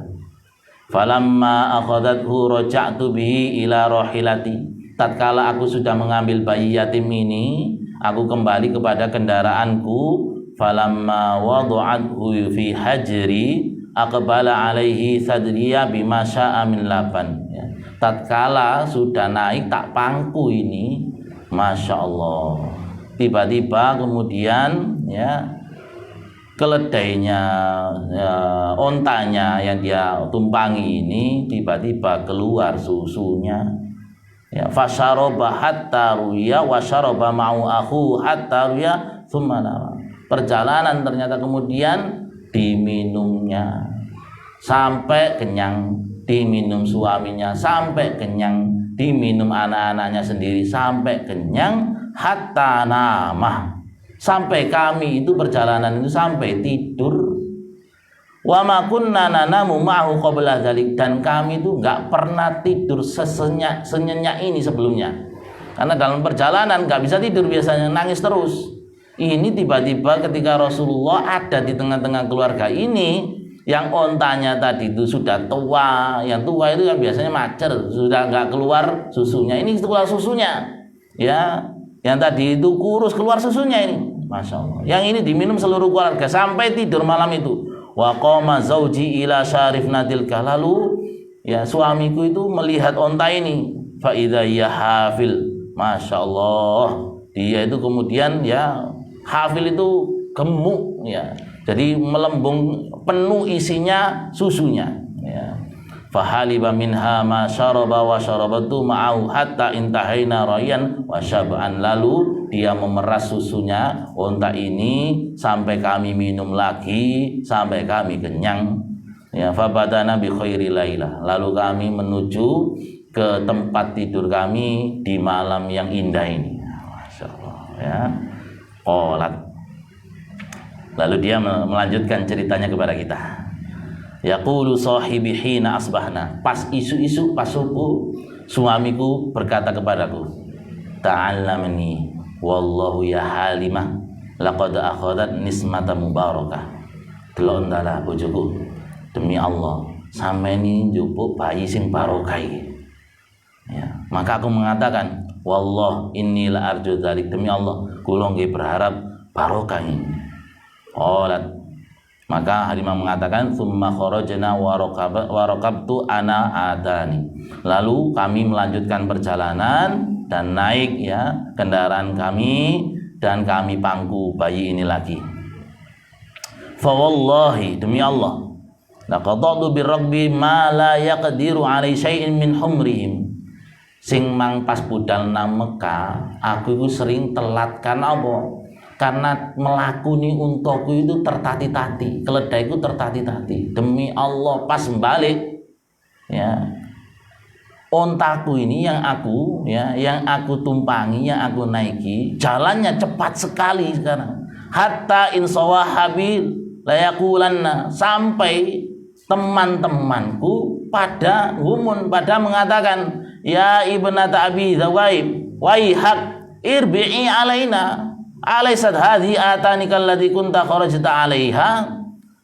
S1: Falamma akhadathu raja'tu bihi ila rahilati. Tatkala aku sudah mengambil bayi yatim ini, aku kembali kepada kendaraanku. Falamma wada'athu fi hajri aqbala alaihi sadriya bima sya'a min laban. Ya. Tatkala sudah naik tak pangku ini, Masya Allah, tiba-tiba kemudian ya keledainya, ya, ontanya yang dia tumpangi ini tiba-tiba keluar susunya. Ya, fasyaroba hatta ruya wa syaroba ma'u akhu hatta ruya thumma nama. Perjalanan ternyata kemudian diminumnya sampai kenyang, diminum suaminya sampai kenyang, diminum anak-anaknya sendiri sampai kenyang, hatta nama, sampai kami itu perjalanan itu sampai tidur. Wa ma kunna nanamu ma'ahu qabla dzalik, dan kami itu enggak pernah tidur senyenyak ini sebelumnya. Karena dalam perjalanan enggak bisa tidur, biasanya nangis terus. Ini tiba-tiba ketika Rasulullah ada di tengah-tengah keluarga ini, yang ontanya tadi itu sudah tua, yang tua itu yang biasanya macer, sudah enggak keluar susunya, ini keluar susunya. Ya, yang tadi itu kurus keluar susunya ini. Masya Allah. Yang ini diminum seluruh keluarga sampai tidur malam itu. Wa qama zauji ila syarifnatilka, lalu ya suamiku itu melihat onta ini, fa idza ya hafil. Masya Allah, dia itu kemudian ya hafil itu gemuk ya. Jadi melembung, penuh isinya susunya ya. Fahaliba minha ma syaraba wa syarabatu ma'ahu hatta intahaina rayan wa syab'an, lalu dia memeras susunya onta ini sampai kami minum lagi sampai kami kenyang. Ya, fabadana bi khairi lailah, lalu kami menuju ke tempat tidur kami di malam yang indah ini. Masya Allah ya. Qalat, lalu dia melanjutkan ceritanya kepada kita. Yaqulu sahibi hina asbahna, pas isu-isu pas subuh suamiku berkata kepadaku, ta'allamni wallahu ya Halimah laqad akhadat nismata mubarakah. Delok ndalah bojoku, demi Allah sampeyan njupuk bayi sing barokah iki. Ya, maka aku mengatakan, wallah inni la arju dzalik, demi Allah kula nggih berharap barokah ini. Qalat, maka Halimah mengatakan, summa kharajna wa raqabtu ana adani, lalu kami melanjutkan perjalanan dan naik ya kendaraan kami dan kami pangku bayi ini lagi. Fa wallahi, demi Allah, laqadadu birabbi ma la yaqdiru alai syai'in min humrihim. Sing mang pas budal nang Mekah, aku iku sering telat karena apa? Karena melakoni untaku itu tertati-tati, keledaiku tertati-tati. Demi Allah pas balik, ya, ontaku ini yang aku tumpangi, yang aku naiki, jalannya cepat sekali sekarang. Hatta insawahabil layakulanna, sampai teman-temanku pada mengatakan, ya ibnata abi Dzawaib, waihak irbi'i alaina, alaysat hadhi atanika alladhi kunta kharajta alaiha.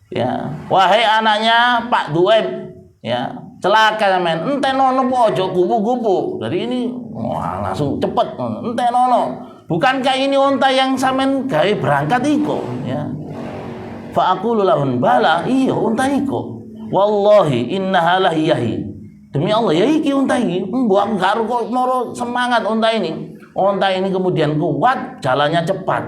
S1: Ya, wahai anaknya Pak Dzawaib, ya, celaka men, ente nono ojo gupu-gupu. Jadi ini langsung cepet, ente nono. Bukankah ini unta yang sampean gawe berangkat iko, ya. Fa aqulu lahun bala, iya unta iko. Wallahi innaha lahiyahi. Demi Allah ya iki unta iki, mbok gak kok moro semangat unta ini. Unta ini kemudian kuat, jalannya cepat.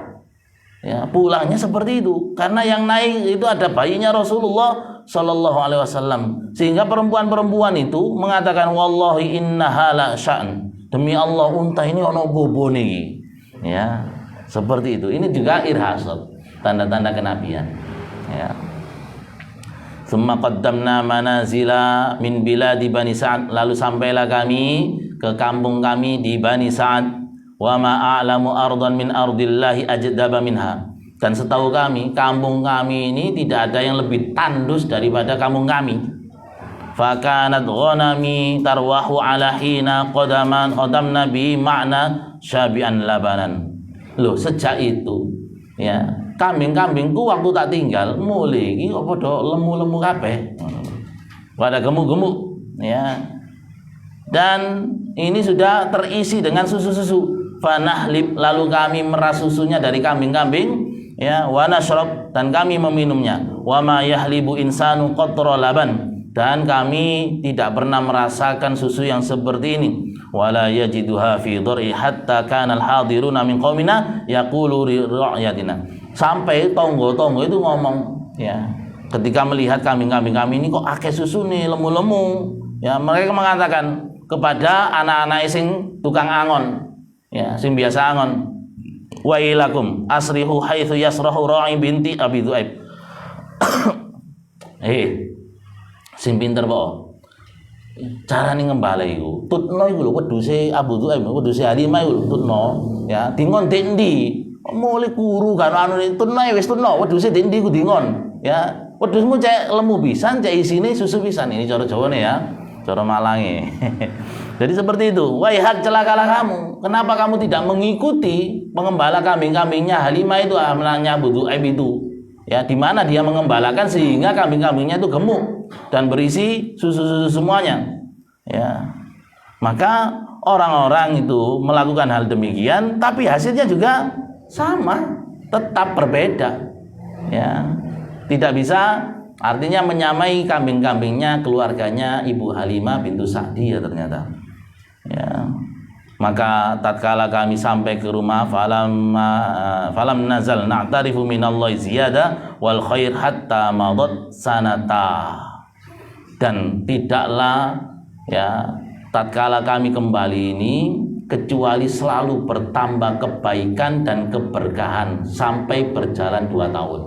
S1: Ya, pulangnya seperti itu. Karena yang naik itu ada bayinya Rasulullah sallallahu alaihi wasallam. Sehingga perempuan-perempuan itu mengatakan wallahi innaha la sya'n. Demi Allah unta ini ono bobone iki. Ya, seperti itu. Ini juga irhasat, tanda-tanda kenabian. Ya. Summa qaddamna manazila min biladi Bani Sa'ad, lalu sampailah kami ke kampung kami di Bani Sa'ad. Wa ma a'lamu ardan min ardillahi ajdaba minha, dan setahu kami kampung kami ini tidak ada yang lebih tandus daripada kampung kami. Fa kanat ghanami tarwahu ala hina qadamna bi ma'na syabi'an labanan. Loh, sejak itu ya, kambing-kambingku waktu tak tinggal mulai iki kok padha lemu-lemu kabeh. Pada gemuk-gemuk, ya. Dan ini sudah terisi dengan susu-susu. Fanahlib, lalu kami meras susunya dari kambing-kambing, ya, wa nashrab, dan kami meminumnya. Wa ma yahlibu insanu qatra laban, dan kami tidak pernah merasakan susu yang seperti ini. Wala yajiduha fi dhar'i hatta kana al-hadiruna min qaumina yaqulu li ra'yatina. Sampai tonggo-tonggo itu ngomong, ya, ketika melihat kambing-kambing kami ini kok akeh susu nih, lemu-lemu, ya, mereka mengatakan kepada anak-anak sing tukang angon, ya, sing biasa angon, wa ilakum asrihu haitsu yasrahu ra'i binti Abi Dzawaib. Sing pinter po. Carane ngembala iku, tutno iku lho wedhuse Abu Dzawaib, wedhuse Halimah iku tutno, ya, dingon dendi. Mulai kuru karo anu tutno wis tutno, wedhuse dendi ku dingon, ya. Wedhusmu cek lemu pisan, cek isine susu pisan. Ini cara Jawane ya, cara Malange. Jadi seperti itu. Wahai celakalah kamu. Kenapa kamu tidak mengikuti pengembala kambing-kambingnya Halimah itu, anaknya Abu Dzawaib itu? Ya, di mana dia mengembalakan sehingga kambing-kambingnya itu gemuk dan berisi susu-susu semuanya. Ya. Maka orang-orang itu melakukan hal demikian, tapi hasilnya juga sama, tetap berbeda. Ya. Tidak bisa artinya menyamai kambing-kambingnya keluarganya Ibu Halimah bintu Sa'diyah ternyata. Ya. Maka tatkala kami sampai ke rumah, falam nazal na'tarifu minallahi ziyada wal khair hatta madat sanata. Dan tidaklah, ya, tatkala kami kembali ini kecuali selalu bertambah kebaikan dan keberkahan sampai berjalan 2 tahun.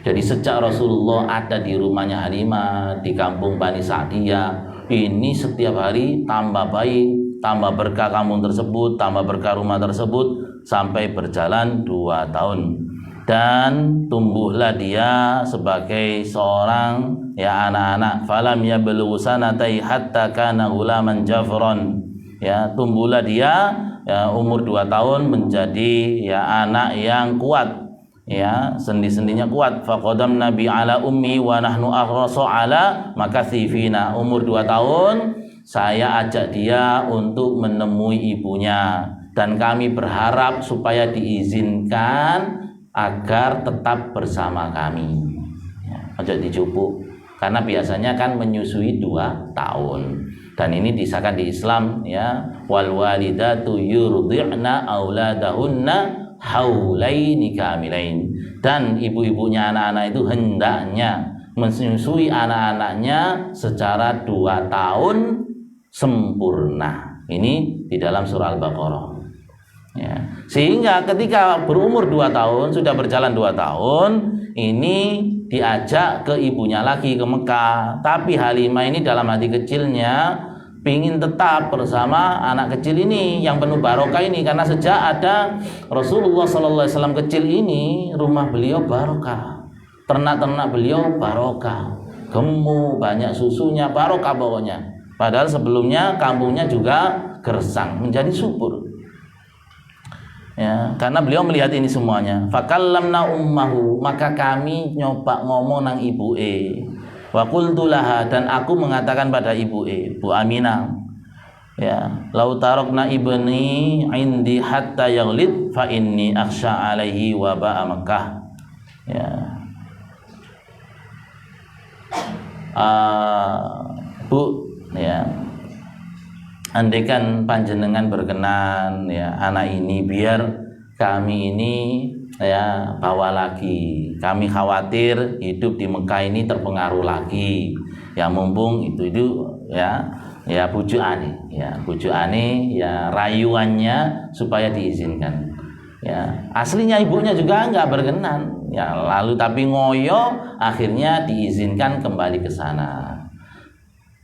S1: Jadi sejak Rasulullah ada di rumahnya Halimah di kampung Bani Sa'diyah, ini setiap hari tambah baik, tambah berkah kampung tersebut, tambah berkah rumah tersebut sampai berjalan 2 tahun. Dan tumbuhlah dia sebagai seorang, ya, anak-anak. Falam yablughu sanatai hatta kana ghulaman jafran. Ya, tumbuhlah dia, ya, umur 2 tahun menjadi, ya, anak yang kuat, ya, sendi-sendinya kuat. Faqadam nabi ala ummi wa nahnu aghrasu ala makathifina. Umur 2 tahun saya ajak dia untuk menemui ibunya, dan kami berharap supaya diizinkan agar tetap bersama kami. Ya, ajak dicupuk, karena biasanya kan menyusui 2 tahun. Dan ini disahkan di Islam, ya, wal walidatu yurdi'na auladahunna haulaini kamilain. Dan ibu-ibunya anak-anak itu hendaknya menyusui anak-anaknya secara 2 tahun sempurna. Ini di dalam surah Al-Baqarah. Ya. Sehingga ketika berumur 2 tahun, sudah berjalan 2 tahun, ini diajak ke ibunya lagi ke Mekah. Tapi Halimah ini dalam hati kecilnya pingin tetap bersama anak kecil ini yang penuh barokah ini, karena sejak ada Rasulullah SAW kecil ini, rumah beliau barokah, ternak-ternak beliau barokah, gemuk, banyak susunya, barokah pokoknya. Padahal sebelumnya kampungnya juga gersang, menjadi subur. Ya, karena beliau melihat ini semuanya. Fakallamna ummahu, maka kami nyoba ngomong nang ibuke. Wa qultu laha, dan aku mengatakan pada ibuke, Bu Aminah, ya, lau tarakna ibni indi hatta yaghlid fa inni akhsha alaihi wa ba'a Makkah. Ya. Bu, ya, andaikan panjenengan berkenan, ya, anak ini biar kami ini, ya, bawa lagi. Kami khawatir hidup di Mekah ini terpengaruh lagi. Ya, mumpung itu ya bujukane, ya rayuannya supaya diizinkan. Ya, aslinya ibunya juga enggak berkenan. Ya, lalu tapi ngoyo akhirnya diizinkan kembali ke sana.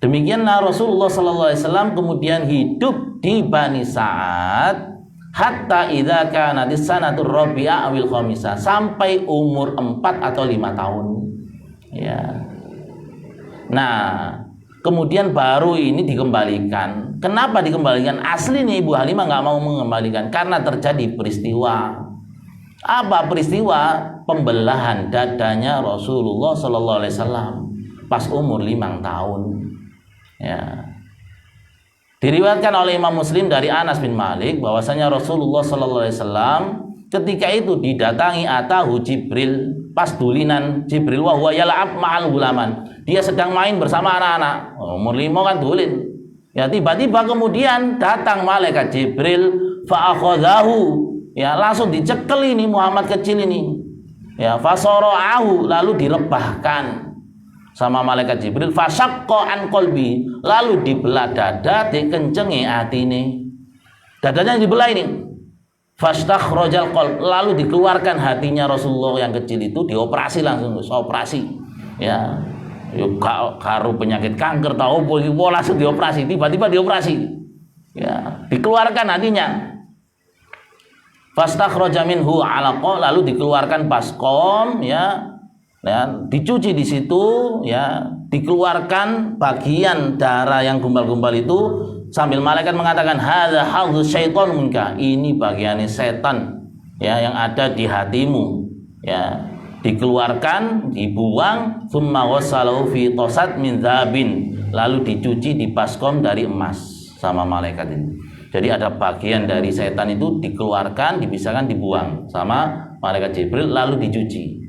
S1: Demikianlah Rasulullah SAW kemudian hidup di Bani Sa'ad hatta idza kanat sanatur rabi'ah awil khamisah, sampai umur 4 atau 5 tahun. Ya. Nah, kemudian baru ini dikembalikan. Kenapa dikembalikan? Aslinya Ibu Halimah nggak mau mengembalikan karena terjadi peristiwa. Apa peristiwa? Pembelahan dadanya Rasulullah SAW pas umur 5 tahun. Ya. Diriwayatkan oleh Imam Muslim dari Anas bin Malik bahwasanya Rasulullah SAW ketika itu didatangi atahu Jibril, pas dulinan Jibril wa huwa yal'ab ma'al gulaman. Dia sedang main bersama anak-anak. Umur 5 kan dulin. Ya, tiba-tiba kemudian datang malaikat Jibril fa akhadhahu. Ya, langsung dicekel ini Muhammad kecil ini. Ya, fasara'ahu, lalu direbahkan sama malaikat Jibril, fasaqqa an qalbi, lalu dibelah dada, dikencengi atine. Dadanya dibelah ini. Fastakhrajal qalb, lalu dikeluarkan hatinya Rasulullah yang kecil itu, dioperasi langsung, operasi. Ya. Yuk karo penyakit kanker tahu boleh langsung dioperasi, tiba-tiba dioperasi. Ya, dikeluarkan hatinya. Fastakhraja minhu 'alaqa, lalu dikeluarkan baskom, ya. Ya, dicuci di situ, ya, dikeluarkan bagian darah yang gumpal-gumpal itu sambil malaikat mengatakan hadza hadzu syaiton minka, ini bagiannya setan, ya, yang ada di hatimu, ya, dikeluarkan, dibuang, tsumma wassalahu fi tosat min dzabin, lalu dicuci di baskom dari emas sama malaikat ini. Jadi ada bagian dari setan itu dikeluarkan, dipisahkan, dibuang sama malaikat Jibril, lalu dicuci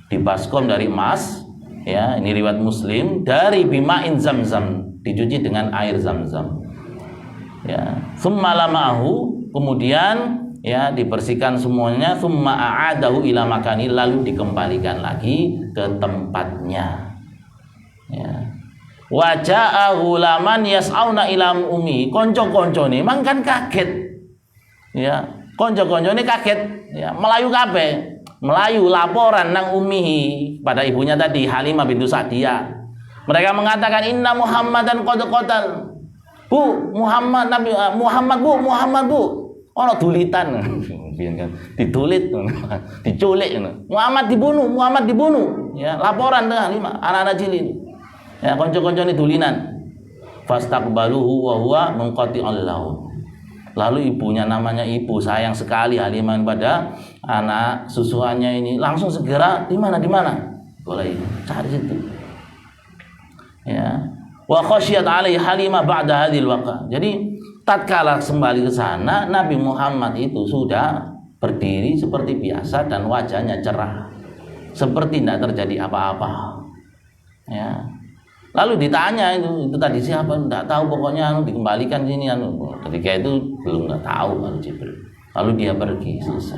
S1: di baskom dari emas, ya, ini riwayat Muslim, dari bima'in zamzam, dicuci dengan air zamzam, ya, tsumma lamahu, kemudian, ya, dibersihkan semuanya, tsumma a'adahu ila makani, lalu dikembalikan lagi ke tempatnya, ya. Wa ja'a ghulaman yas'auna ila ummi, konco-koncone mang kan kaget, ya, konco-koncone kaget, ya, melayu kabeh. Melayu laporan nang ummihi pada ibunya tadi, Halimah bintu Sa'diyah. Mereka mengatakan inna Muhammadan qad qatal. Bu, Muhammad bu. Ono dulitan. Ditulit, diculik. Muhammad dibunuh. Ya, laporan ke Halimah, anak-anak cilik. Ya, konco-koncone dulinan. Fastaqbaluhu wa huwa munqati'ul lahu. Lalu ibunya, namanya ibu sayang sekali Halimah pada anak susuannya ini, langsung segera di mana boleh cari situ, ya. Wa khasyat alaihi Halimah ba'da hadhil waqa. Jadi tatkala kembali ke sana, Nabi Muhammad itu sudah berdiri seperti biasa dan wajahnya cerah, seperti tidak terjadi apa-apa, ya. Lalu ditanya itu tadi siapa? Tidak tahu, pokoknya dikembalikan sini. Ketika itu belum nggak tahu Jibril. Lalu dia pergi, selesai.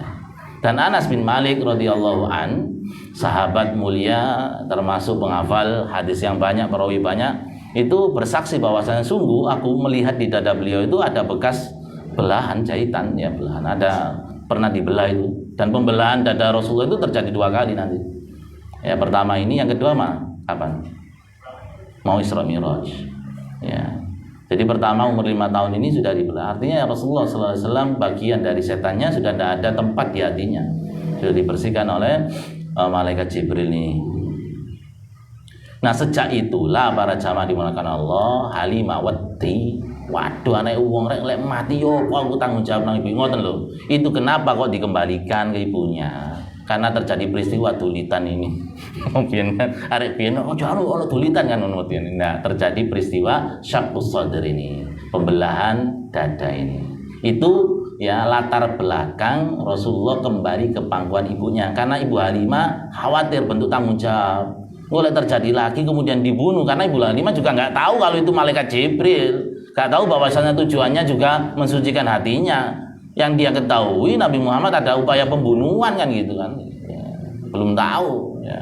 S1: Dan Anas bin Malik radhiyallahu an, sahabat mulia termasuk penghafal hadis yang banyak, perawi banyak, itu bersaksi bahwasanya sungguh aku melihat di dada beliau itu ada bekas belahan jahitan, ya belahan, ada pernah dibelah itu. Dan pembelahan dada Rasulullah itu terjadi 2 kali nanti. Ya pertama ini, yang kedua kapan? Mau Isra Mi'raj. Ya. Jadi pertama umur 5 tahun ini sudah dibelah. Artinya Rasulullah SAW bagian dari setannya sudah tidak ada tempat di hatinya. Sudah dibersihkan oleh malaikat Jibril ini. Nah sejak itulah para jamaah dimulakan Allah, Halimah wedi, waduh anak wong rek lek mati yo aku tanggung jawab nang ibu, ngoten lho. Itu kenapa kok dikembalikan ke ibunya? Karena terjadi peristiwa dulitan ini. Mungkin arek piye ono dulitan kan ono ini. Nah, terjadi peristiwa syaqqus sadr ini, pembelahan dada ini. Itu ya latar belakang Rasulullah kembali ke pangkuan ibunya, karena Ibu Halimah khawatir bentuk tanggung jawab. Boleh terjadi lagi kemudian dibunuh, karena Ibu Halimah juga nggak tahu kalau itu malaikat Jibril, nggak tahu bahwasanya tujuannya juga mensucikan hatinya. Yang dia ketahui Nabi Muhammad ada upaya pembunuhan kan gitu kan, ya, belum tahu ya.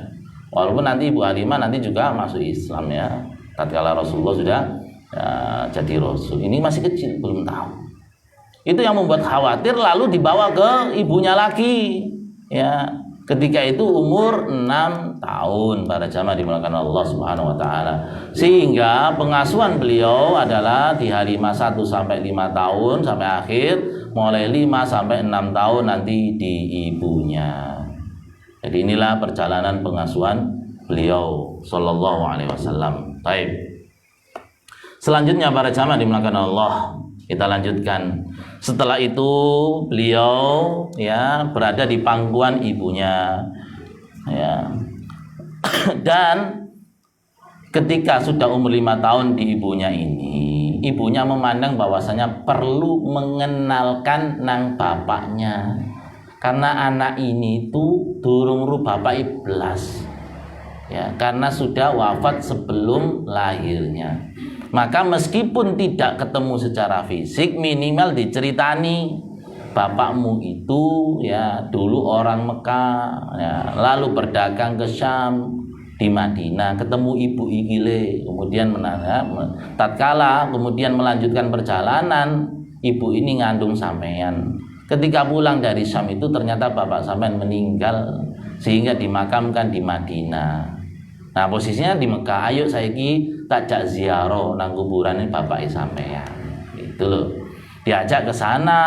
S1: Walaupun nanti Ibu Halimah nanti juga masuk Islam ya, tatkala Rasulullah sudah ya, jadi Rasul, ini masih kecil belum tahu. Itu yang membuat khawatir, lalu dibawa ke ibunya lagi ya. Ketika itu umur 6 tahun, para jamaah dimulakan Allah Subhanahu wa taala. Sehingga pengasuhan beliau adalah di Halimah 1 sampai 5 tahun sampai akhir, mulai 5 sampai 6 tahun nanti di ibunya. Jadi inilah perjalanan pengasuhan beliau sallallahu alaihi wasallam. Baik. Selanjutnya para jamaah dimulakan Allah, kita lanjutkan. Setelah itu beliau ya berada di pangkuan ibunya ya. Dan ketika sudah umur 5 tahun di ibunya ini, ibunya memandang bahwasanya perlu mengenalkan nang bapaknya, karena anak ini tuh durung ru bapak iblas ya, karena sudah wafat sebelum lahirnya. Maka meskipun tidak ketemu secara fisik, minimal diceritani, bapakmu itu ya dulu orang Mekah ya, lalu berdagang ke Syam, di Madinah ketemu ibu igile, kemudian tatkala kemudian melanjutkan perjalanan, ibu ini ngandung sampean. Ketika pulang dari Syam itu ternyata bapak sampean meninggal, sehingga dimakamkan di Madinah. Nah posisinya di Mekah, ayo saiki takjak ziarah nang kuburan bapak sampean. Itu loh. Diajak ke sana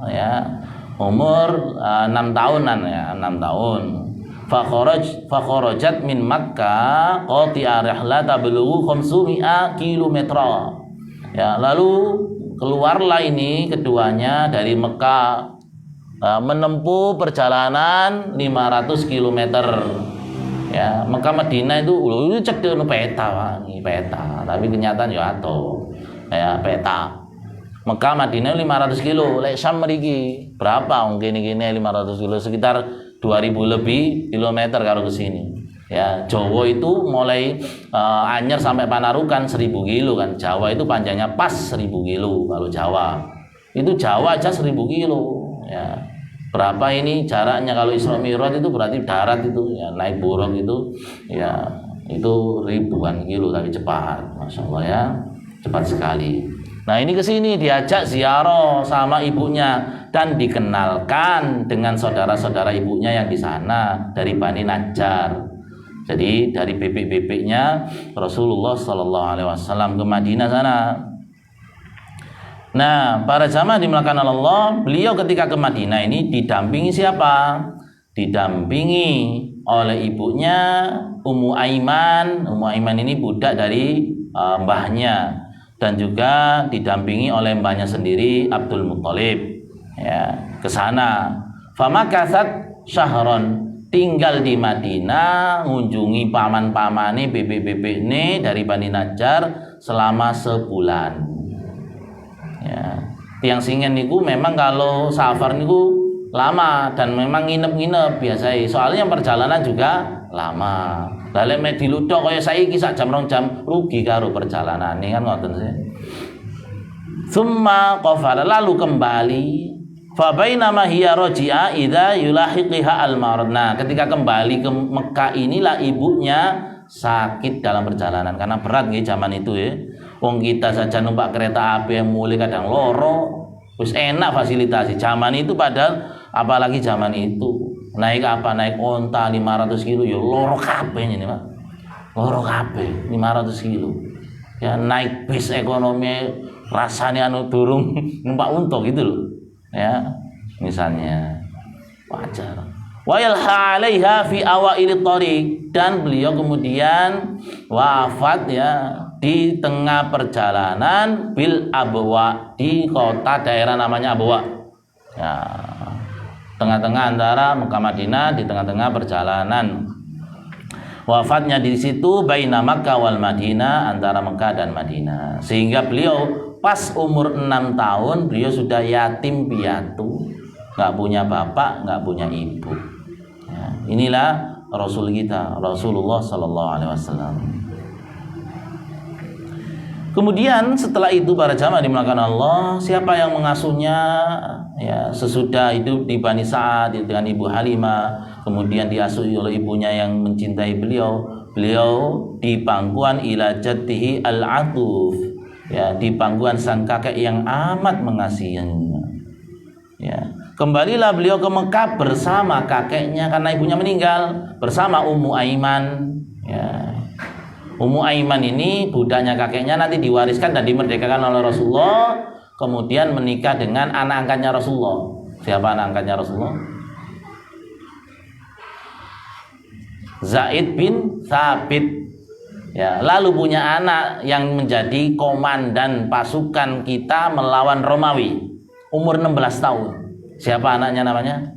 S1: ya. Umur 6 tahunan ya, 6 tahun. Fakharajat min Makkah qati'a rihlata belughu 500 km. Ya, lalu keluarlah ini keduanya dari Mekah menempuh perjalanan 500 km. Ya, Mekah Madinah itu cek dulu peta, tapi kenyataan ya atau ya peta. Mekah Madinah 500 kilo, lek Syam mriki berapa mungkin gini 500 kilo, sekitar 2000 lebih kilometer kalau ke sini. Ya, Jawa itu mulai Anyer sampai Panarukan 1000 kilo kan. Jawa itu panjangnya pas 1000 kilo kalau Jawa. Itu Jawa aja 1000 kilo ya. Berapa ini jaraknya kalau Isra Mi'raj itu berarti darat itu ya, naik burung itu ya itu ribuan kilo, tapi cepat, masya Allah ya, cepat sekali. Nah ini kesini diajak ziarah sama ibunya dan dikenalkan dengan saudara-saudara ibunya yang di sana dari Bani Najjar. Jadi dari bebek-bebeknya Rasulullah Sallallahu Alaihi Wasallam ke Madinah sana. Nah, para jamaah dimulakan Allah, beliau ketika ke Madinah ini didampingi siapa? Didampingi oleh ibunya Ummu Aiman. Ummu Aiman ini budak dari mbahnya, dan juga didampingi oleh mbahnya sendiri Abdul Muthalib. Ya, ke sana. Famakasat syahron, tinggal di Madinah, mengunjungi paman-pamane bebek-bebek ini dari Bani Najjar selama sebulan. Ya, tiang singen niku memang kalau safar niku lama dan memang nginep-nginep biasa. Soalnya perjalanan juga lama. Lah lek mek diludok kaya saiki sak jam 2 jam rugi karo perjalanane kan ngoten sih. Summa qafala, lalu kembali Fa bainama hiya raji'a idza yulahiqiha al-marad. Nah, ketika kembali ke Mekah inilah ibunya sakit dalam perjalanan karena berat nggih zaman itu ya. Wong kita saja numpak kereta api yang mulai kadang loro, wis enak fasilitasi. Zaman itu padahal apalagi zaman itu naik apa? Naik onta 500 kilo ya loro kabeh ini, Pak. Loro kabeh 500 kilo. Ya naik bis ekonomi rasanya durung numpak unta gitu loh. Ya, misalnya wajar. Wa yalha 'alaiha fi awail thariq, dan beliau kemudian wafat ya di tengah perjalanan bil Abwa, di kota daerah namanya Abwa. Ya, tengah-tengah antara Mekah Madinah, di tengah-tengah perjalanan. Wafatnya di situ baina Makkah wal Madinah, antara Mekah dan Madinah. Sehingga beliau pas umur 6 tahun beliau sudah yatim piatu, nggak punya bapak, nggak punya ibu. Ya, inilah Rasul kita, Rasulullah Sallallahu Alaihi Wasallam. Kemudian setelah itu para jamaah dimulakan Allah, siapa yang mengasuhnya? Ya, sesudah hidup di Bani Sa'ad dengan Ibu Halimah, kemudian diasuhi oleh ibunya yang mencintai beliau. Beliau di pangkuan ila jaddihi al-atuf, ya, di pangkuan sang kakek yang amat mengasihinya. Ya, kembalilah beliau ke Mekah bersama kakeknya karena ibunya meninggal, bersama Ummu Aiman. Ya, Ummu Aiman ini budaknya kakeknya, nanti diwariskan dan dimerdekakan oleh Rasulullah, kemudian menikah dengan anak angkatnya Rasulullah. Siapa anak angkatnya Rasulullah? Zaid bin Thabit. Ya, lalu punya anak yang menjadi komandan pasukan kita melawan Romawi, umur 16 tahun. Siapa anaknya namanya?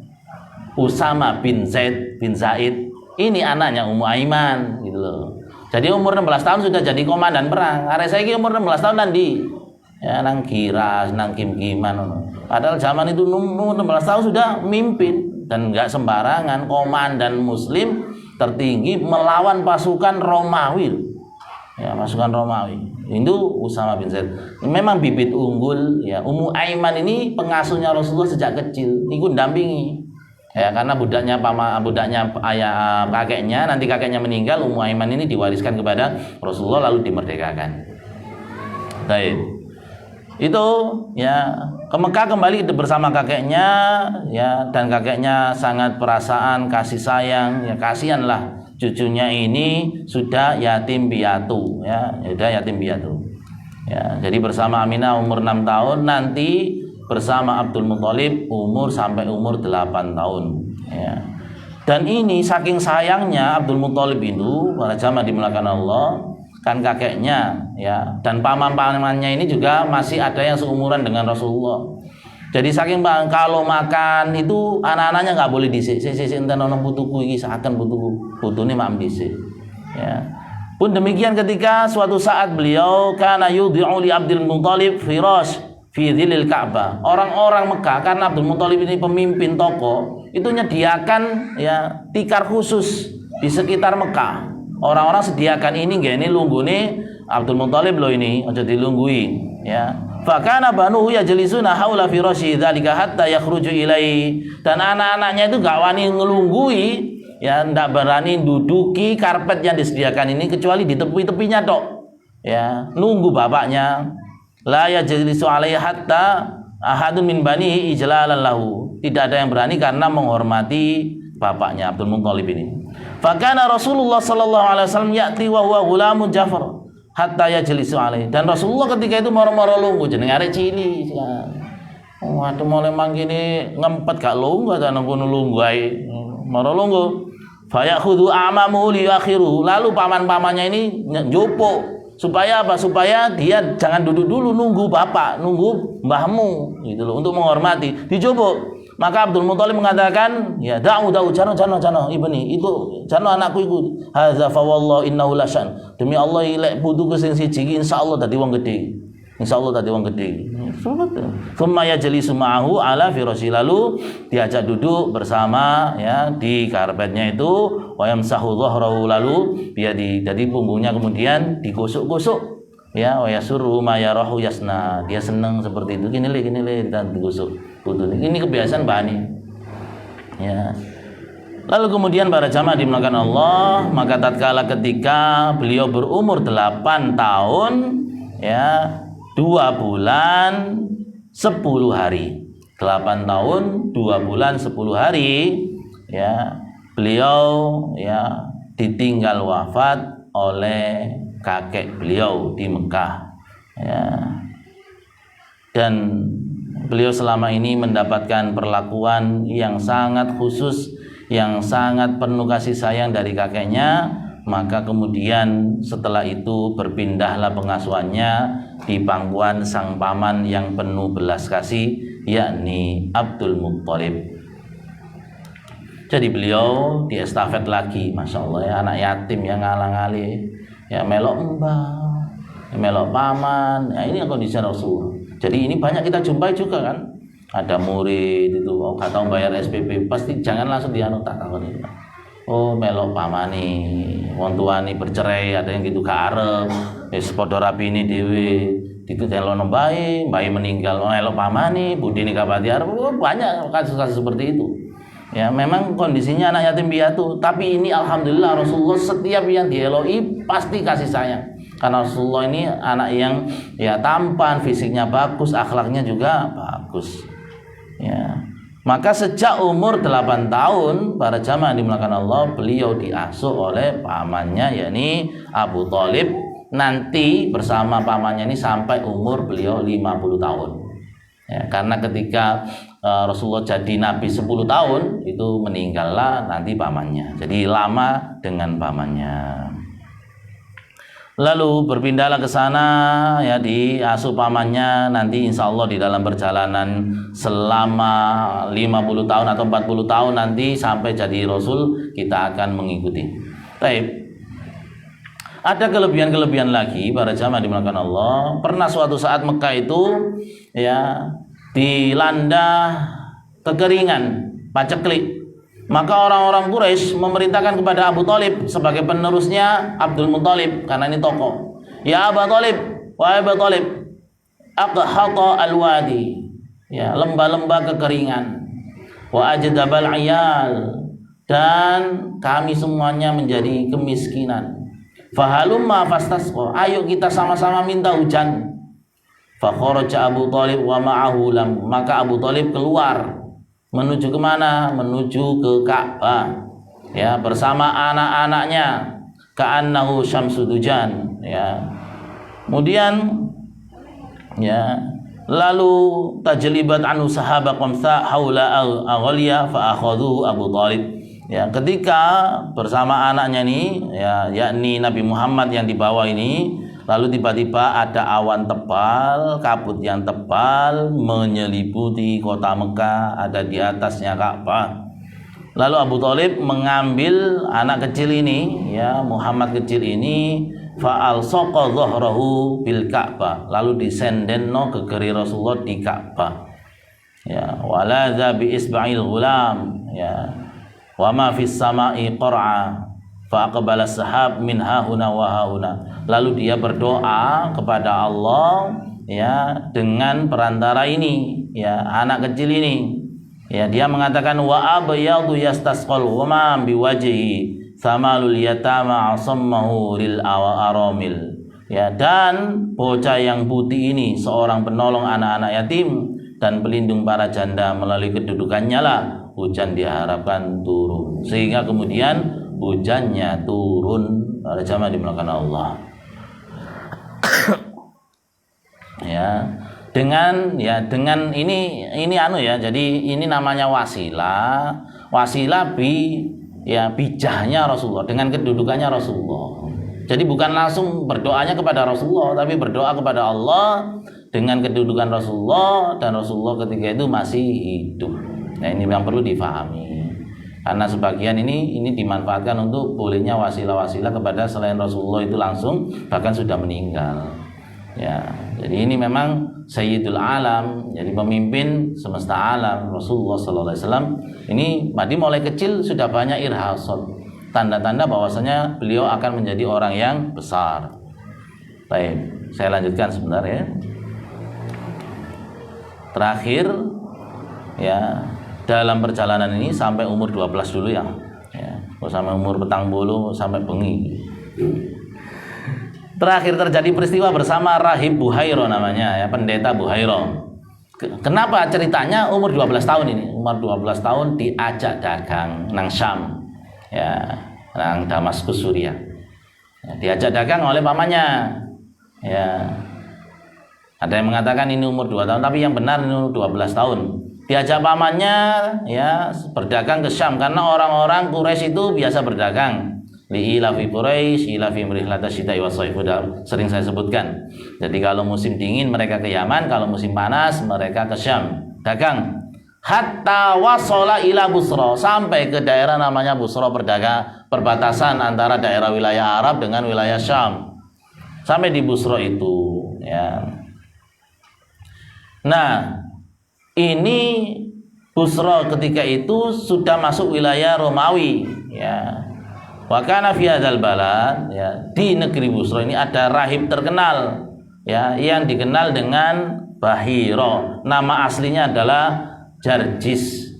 S1: Usama bin Zaid bin Zaid. Ini anaknya Ummu Aiman gitu loh. Jadi umur 16 tahun sudah jadi komandan perang. Arek saiki umur 16 tahun nanti ya nang Giras, nang Kim-Kiman. Padahal zaman itu umur 16 tahun sudah mimpin, dan enggak sembarangan, komandan muslim tertinggi melawan pasukan Romawi. Ya, pasukan Romawi. Itu Usama bin Zaid. Memang bibit unggul ya. Ummu Aiman ini pengasuhnya Rasulullah sejak kecil. Ikut dampingi. Ya, karena budaknya ayah kakeknya, nanti kakeknya meninggal, Ummu Aiman ini diwariskan kepada Rasulullah lalu dimerdekakan. Baik. Itu ya ke Mekah kembali bersama kakeknya ya, dan kakeknya sangat perasaan kasih sayang ya, kasihanlah cucunya ini sudah yatim piatu ya, sudah yatim piatu. Ya, jadi bersama Aminah umur 6 tahun, nanti bersama Abdul Muthalib sampai umur 8 tahun ya. Dan ini saking sayangnya Abdul Muthalib itu, para jamaah dimulakan Allah, kan kakeknya ya, dan paman-pamannya ini juga masih ada yang seumuran dengan Rasulullah. Jadi saking kalau makan itu anak-anaknya nggak boleh dhisik. Enten ono putuku iki saken putune mak dhisik. Ya. Pun demikian ketika suatu saat beliau kana yudhi'u li Abdul Muthalib firash fi dhilil Ka'bah. Orang-orang Mekah, karena Abdul Muthalib ini pemimpin toko, itu nyediakan ya tikar khusus di sekitar Mekah. Orang-orang sediakan ini nggih, ini lunggune Abdul Muthalib loh ini, aja dilunggui ya. Fa kana banuhu yajlisuna haula firasyi dzalika hatta yakhruju ilai. Dan anak-anaknya itu gak wani ngelunggui ya, ndak berani duduki karpet yang disediakan ini kecuali di tepi-tepinya tok. Ya, nunggu bapaknya. La yajlisu alaihi hatta ahadun min banihi ijlalan lahu. Tidak ada yang berani karena menghormati bapaknya Abdul Muthalib ini. Fa kana Rasulullah sallallahu alaihi wasallam ya'ti wa huwa ghulamun Ja'far hatta yajlisu alaihi. Dan Rasulullah ketika itu moro-moro lungguh jeneng arek cilik. Waduh mulai mangkene ngempet gak lungguh ta nang kono lungguh ae. Moro lungguh. Fa ya'khudhu amamu li akhiru. Lalu paman-pamannya ini njupuk. Supaya apa? Supaya dia jangan duduk dulu nunggu bapak, nunggu mbahmu gitu loh, untuk menghormati. Dijupuk. Maka Abdul Muthalib mengatakan, ya jano ibni, itu jano anakku iku. Hadza fa wallahu innahu lasan. Demi Allah ilek putuku sing siji insyaallah dadi wong gedhe. Insyaallah dadi wong gedhe. Tsumma yajlisu ma'ahu ala firasyi, lalu diajak duduk bersama ya di karpetnya itu, wa yamsahu dhahrahu, lalu dia jadi punggungnya kemudian digosok-gosok ya wa yasurru ma yarahu yasna, dia senang seperti itu, gini le dan digusuk putun. Ini kebiasaan Bani, ya. Lalu kemudian para jamaah dimulakan Allah, maka tatkala ketika beliau berumur 8 tahun, ya, 2 bulan 10 hari, 8 tahun 2 bulan 10 hari, ya, beliau, ya, ditinggal wafat oleh kakek beliau di Mekah, ya. Dan beliau selama ini mendapatkan perlakuan yang sangat khusus, yang sangat penuh kasih sayang dari kakeknya. Maka kemudian setelah itu berpindahlah pengasuhannya di pangkuan sang paman yang penuh belas kasih, yakni Abdul Muttalib. Jadi beliau diestafet lagi, Masya Allah, ya, anak yatim yang ngalang-ngali, ya, melok mbah, melok paman, ya, ini kondisi Rasul. Jadi ini banyak kita jumpai juga kan, ada murid itu nggak tahu bayar SPP, pasti jangan langsung dianut tak kawan itu. Oh melok pamani, wong tuane bercerai, ada yang gitu gak arep, wis padha rapine dhewe, ditelono bae meninggal, melok pamani, budine kapati arep, banyak kasus-kasus seperti itu. Ya memang kondisinya anak yatim piatu, tapi ini alhamdulillah Rasulullah setiap yang dieloi pasti kasih sayang. Karena Rasulullah ini anak yang, ya, tampan, fisiknya bagus, akhlaknya juga bagus. Ya. Maka sejak umur 8 tahun para jamaah dimulakan Allah, beliau diasuh oleh pamannya, yakni Abu Thalib. Nanti bersama pamannya ini sampai umur beliau 50 tahun. Ya, karena ketika Rasulullah jadi Nabi 10 tahun itu meninggallah nanti pamannya. Jadi lama dengan pamannya. Lalu berpindahlah ke sana, ya, diasuh pamannya. Nanti insya Allah di dalam perjalanan selama 50 tahun atau 40 tahun nanti sampai jadi Rasul, kita akan mengikuti. Baik. Ada kelebihan-kelebihan lagi para jamaah dimulakan Allah. Pernah suatu saat Mekah itu, ya, dilanda kekeringan, paceklik. Maka orang-orang Quraisy memerintahkan kepada Abu Thalib sebagai penerusnya Abdul Muttalib, karena ini tokoh. Ya Abu Thalib, wahai Abu Thalib, aqhata alwadi, ya, lembah-lembah kekeringan, wa ajdabal ayal, dan kami semuanya menjadi kemiskinan. Fahalumma fastasqa, ayo kita sama-sama minta hujan. Fa kharaja Abu Thalib wa ma'ahu lam, maka Abu Thalib keluar. Menuju kemana? Menuju ke Ka'bah, ya, bersama anak-anaknya. Ka'annahu syamsudujan, ya. Kemudian, ya, lalu tajlibat anu sahabat qamsa haula aghliya fa akhadhu Abu Thalib. Ya, ketika bersama anaknya ini, ya, yakni Nabi Muhammad yang dibawa ini, lalu tiba-tiba ada awan tebal, kabut yang tebal menyelimuti kota Mekah, ada di atasnya Ka'bah. Lalu Abu Thalib mengambil anak kecil ini, ya, Muhammad kecil ini, fa'al saqa dhahrahu bil Ka'bah, lalu disendenno gegeri Rasulullah di Ka'bah. Ya, waladza bi isba'il ghulam, ya. Wa ma fis sama'i qur'a fa aqbala sahab min hahuna wa hauna. Lalu dia berdoa kepada Allah, ya, dengan perantara ini, ya, anak kecil ini, ya, dia mengatakan wa abyadu yastasqal ghumam biwajhi samalul yatama asammahu lil aramil, ya, dan bocah yang putih ini seorang penolong anak-anak yatim dan pelindung para janda, melalui kedudukannya lah hujan diharapkan turun. Sehingga kemudian hujannya turun pada jamaah dimulakan Allah. Ya, dengan ini anu, ya, jadi ini namanya wasilah bijahnya Rasulullah, dengan kedudukannya Rasulullah. Jadi bukan langsung berdoanya kepada Rasulullah, tapi berdoa kepada Allah dengan kedudukan Rasulullah, dan Rasulullah ketika itu masih hidup. Nah, ini yang perlu difahami. Karena sebagian ini dimanfaatkan untuk bolehnya wasilah-wasilah kepada selain Rasulullah itu langsung, bahkan sudah meninggal. Ya, jadi ini memang Sayyidul Alam, jadi pemimpin semesta alam, Rasulullah sallallahu alaihi wasallam. Ini mulai kecil sudah banyak irhasat, tanda-tanda bahwasanya beliau akan menjadi orang yang besar. Baik. saya lanjutkan sebentar ya. Terakhir ya, dalam perjalanan ini sampai umur 12 dulu ya. Sampai umur petang bulu sampai bengi. Terakhir terjadi peristiwa bersama Rahib Buhairo namanya ya, pendeta Buhairo. Kenapa ceritanya umur 12 tahun ini? Umur 12 tahun diajak dagang nang Syam. Ya, nang Damaskus Suriah. Ya, diajak dagang oleh pamannya. Ya. Ada yang mengatakan ini umur 2 tahun, tapi yang benar ini umur 12 tahun. Diajak pamannya ya berdagang ke Syam karena orang-orang Quraisy itu biasa berdagang. Li'ilafi Quraisy, ilafi rihlata syita'i was-shaif, sering saya sebutkan. Jadi kalau musim dingin mereka ke Yaman, kalau musim panas mereka ke Syam dagang. Hatta wasala ila Busra, sampai ke daerah namanya Busra, perbatasan antara daerah wilayah Arab dengan wilayah Syam. Sampai di Busra itu ya. Nah, ini Busra ketika itu sudah masuk wilayah Romawi ya. Wa kana fi hadzal balad ya, di negeri Busra ini ada rahib terkenal ya yang dikenal dengan Bahiro. Nama aslinya adalah Georgius.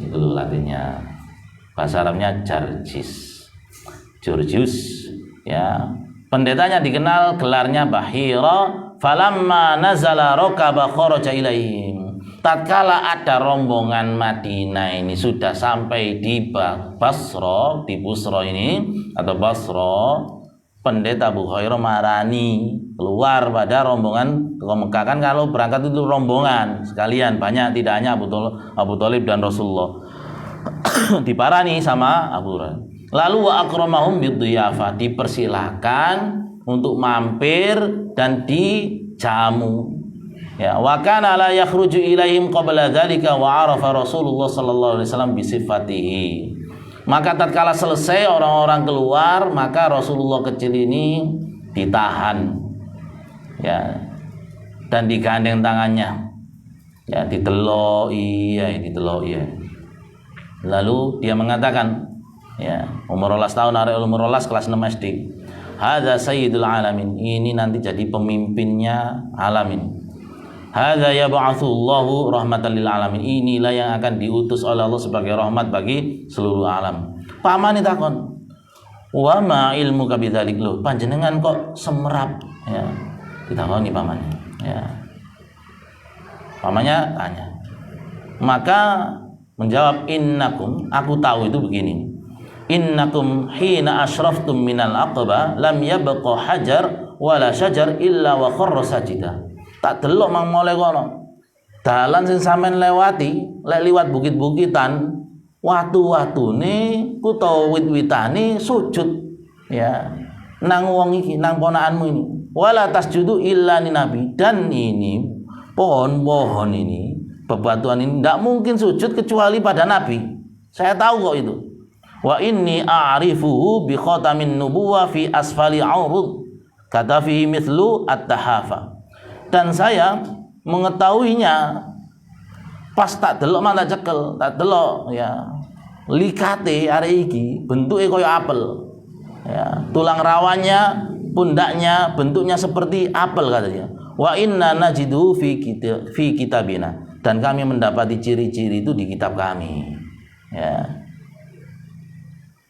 S1: Itu latinnya. Bahasa Arabnya Georgius ya. Pendetanya dikenal gelarnya Bahiro. Falamma nazala rokaba kharaja ilaihim. Tatkala ada rombongan Madinah ini sudah sampai di Basra, di Busra ini atau Basra, pendeta Buhairo marani keluar pada rombongan ke Mekah. Kan kalau berangkat itu rombongan sekalian, banyak, tidak hanya Abu Thalib dan Rasulullah. Diparani sama Abu Hurairah. Lalu wa akramahum bidhiyafah, dipersilahkan untuk mampir dan dijamu. Ya, wa kana la yakhruju ilaihim qabla dzalika wa arafa Rasulullah sallallahu alaihi wasallam bi sifatihi. Maka tatkala selesai orang-orang keluar, maka Rasulullah kecil ini ditahan. Ya. Dan digandeng tangannya. Ya, diteloki, Lalu dia mengatakan, ya, umur 12 tahun, arek umur 12 kelas 6 SD. Hadza sayyidul alamin, ini nanti jadi pemimpinnya alamin. Hadza yab'atsullahu rahmatan lil alamin, inilah yang akan diutus oleh Allah sebagai rahmat bagi seluruh alam. Paman takon, wa ma ilmuka bidzalik, lho panjenengan kok semerap ya. Ditakoni pamannya ya. Pamannya tanya. Maka menjawab, innakum, aku tahu itu begini. Innakum hina asyraftum minal aqaba lam yabqa hajar wala syajar illa wa kharra sajida. Tak delok mang mole kono. Dalan sing sampean lewati, lek liwat bukit-bukitan, watu-watune utawa wit-witane sujud ya. Nang wong iki, nang ponakanmu ini. Wala tasjudu illa ni nabi, dan ini pohon-pohon ini, bebatuan ini tidak mungkin sujud kecuali pada nabi. Saya tahu kok itu. Wa inni a'rifuhu bi khatamin nubuwah fi asfali aurud kata fihi mithlu at-tahafa. Dan saya mengetahuinya pas tak delok mah tak cekel, tak delok ya. Likate arek iki bentuke kaya apel. Ya, tulang rawannya, pundaknya bentuknya seperti apel katanya. Wa inna najidu fi kitabina, dan kami mendapati ciri-ciri itu di kitab kami. Ya.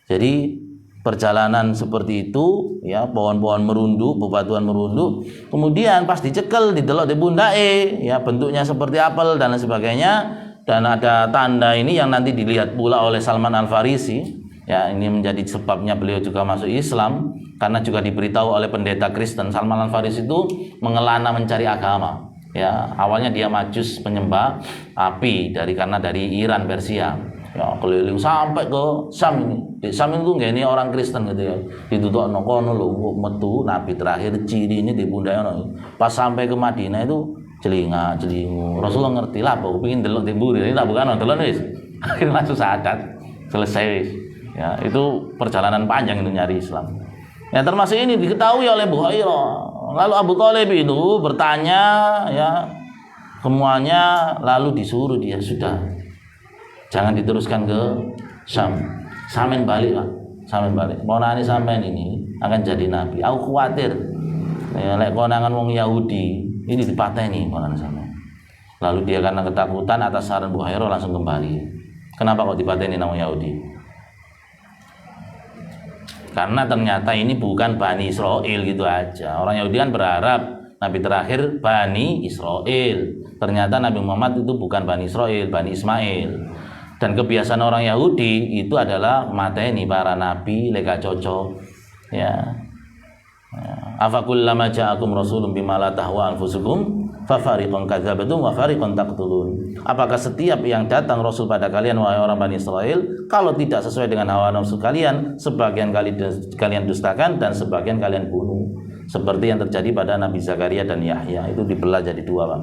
S1: Jadi perjalanan seperti itu ya, pohon-pohon merunduk, bebatuan merunduk, kemudian pas dicekel didelok di pundake ya, bentuknya seperti apel dan lain sebagainya, dan ada tanda ini yang nanti dilihat pula oleh Salman Al-Farisi. Ya, ini menjadi sebabnya beliau juga masuk Islam, karena juga diberitahu oleh pendeta Kristen. Salman Al-Farisi itu mengelana mencari agama. Ya, awalnya dia majus penyembah api karena dari Iran, Persia. Ya, keliling sampai ke Syam ini. Di Syam itu nggak ini orang Kristen gitu ya. Ditutuk kono lho metu nabi terakhir, ciri ini di pundaknya. Pas sampai ke Madinah itu celingu. Rasulullah ngerti lah, aku pengen delok di buri ini tak bukan nonton wis. Akhirnya langsung sadar, selesai wis. Ya, itu perjalanan panjang itu nyari Islam. Ya, termasuk ini diketahui oleh Buhairo. Lalu Abu Thalib itu bertanya ya semuanya, lalu disuruh dia sudah, jangan diteruskan ke Syam. Samen balik lah. sampean balik. Ponakane sampean ini akan jadi nabi. Aku khawatir. Ya, lek konangan wong Yahudi ini dipateni ponakane sampean. Lalu dia karena ketakutan atas saran Bukhairah langsung kembali. Kenapa kok dipateni nama Yahudi? Karena ternyata ini bukan Bani Israel gitu aja. Orang Yahudi kan berharap Nabi terakhir Bani Israel. Ternyata Nabi Muhammad itu bukan Bani Israel, Bani Ismail. Dan kebiasaan orang Yahudi itu adalah mateni para nabi, leka cocok. Ya. Afakullama ja'akum rasulun bima la tahwa anfusukum fafariqan kadzabatum wa fariqan taqtulun. Apakah setiap yang datang rasul pada kalian wahai orang Bani Israel, kalau tidak sesuai dengan hawa nafsu kalian, sebagian kalian dustakan dan sebagian kalian bunuh. Seperti yang terjadi pada Nabi Zakaria dan Yahya, itu dibelah jadi dua, Pak,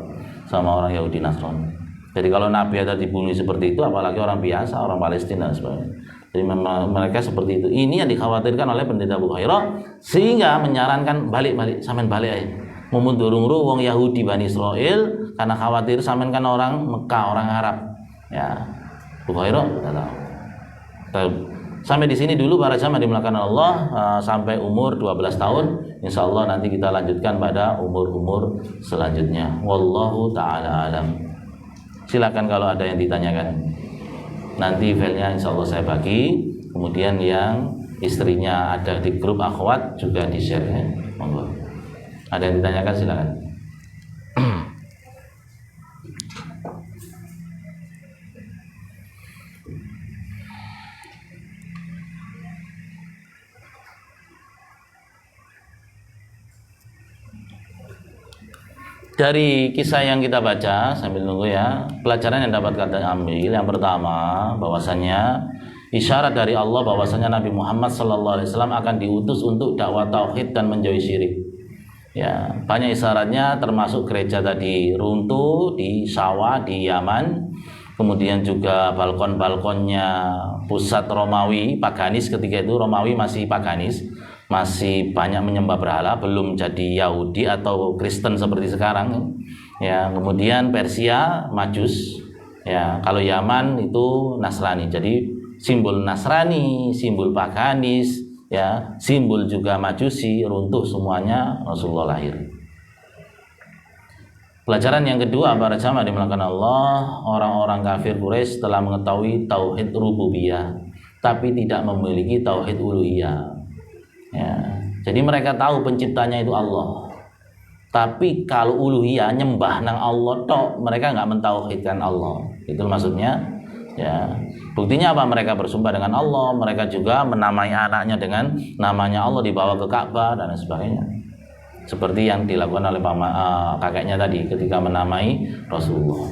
S1: sama orang Yahudi Nasrani. Jadi kalau Nabi ada dibunuh seperti itu, apalagi orang biasa, orang Palestina dan sebagainya. Jadi mereka seperti itu. Ini yang dikhawatirkan oleh pendeta Bukhairah, sehingga menyarankan balik-balik, sampean balik aja. Memundurung-urung wong Yahudi Bani Israel karena khawatir sampean kan orang Mekah, orang Arab. Ya. Bukhairah tidak tahu. Sampai di sini dulu para jamaah dimulakan Allah, sampai umur 12 tahun. Insya Allah nanti kita lanjutkan pada umur-umur selanjutnya. Wallahu ta'ala alam. Silakan kalau ada yang ditanyakan. Nanti filenya insya Allah saya bagi. Kemudian yang istrinya ada di grup akhwat juga di share ya. Monggo. Ada yang ditanyakan silakan. Dari kisah yang kita baca sambil nunggu ya, pelajaran yang dapat kita ambil yang pertama, bahwasannya isyarat dari Allah bahwasannya Nabi Muhammad SAW akan diutus untuk dakwah tauhid dan menjauhi syirik. Ya, banyak isyaratnya, termasuk gereja tadi runtuh di sawah di Yaman, kemudian juga balkon-balkonnya pusat Romawi paganis. Ketika itu Romawi masih paganis, masih banyak menyembah berhala, belum jadi Yahudi atau Kristen seperti sekarang. Ya, kemudian Persia Majus. Ya, kalau Yaman itu Nasrani. Jadi simbol Nasrani, simbol paganis, ya, simbol juga Majusi, runtuh semuanya Rasulullah lahir. Pelajaran yang kedua para jamaah dimulakan Allah, orang-orang kafir Quraisy telah mengetahui tauhid rububiyah, tapi tidak memiliki tauhid uluhiyah. Ya, jadi mereka tahu penciptanya itu Allah, tapi kalau uluhiyah nyembah nang Allah tok, mereka nggak mentauhidkan Allah. Itu maksudnya. Ya, buktinya apa? Mereka bersumpah dengan Allah, mereka juga menamai anaknya dengan namanya Allah, dibawa ke Ka'bah dan sebagainya. Seperti yang dilakukan oleh kakeknya tadi ketika menamai Rasulullah.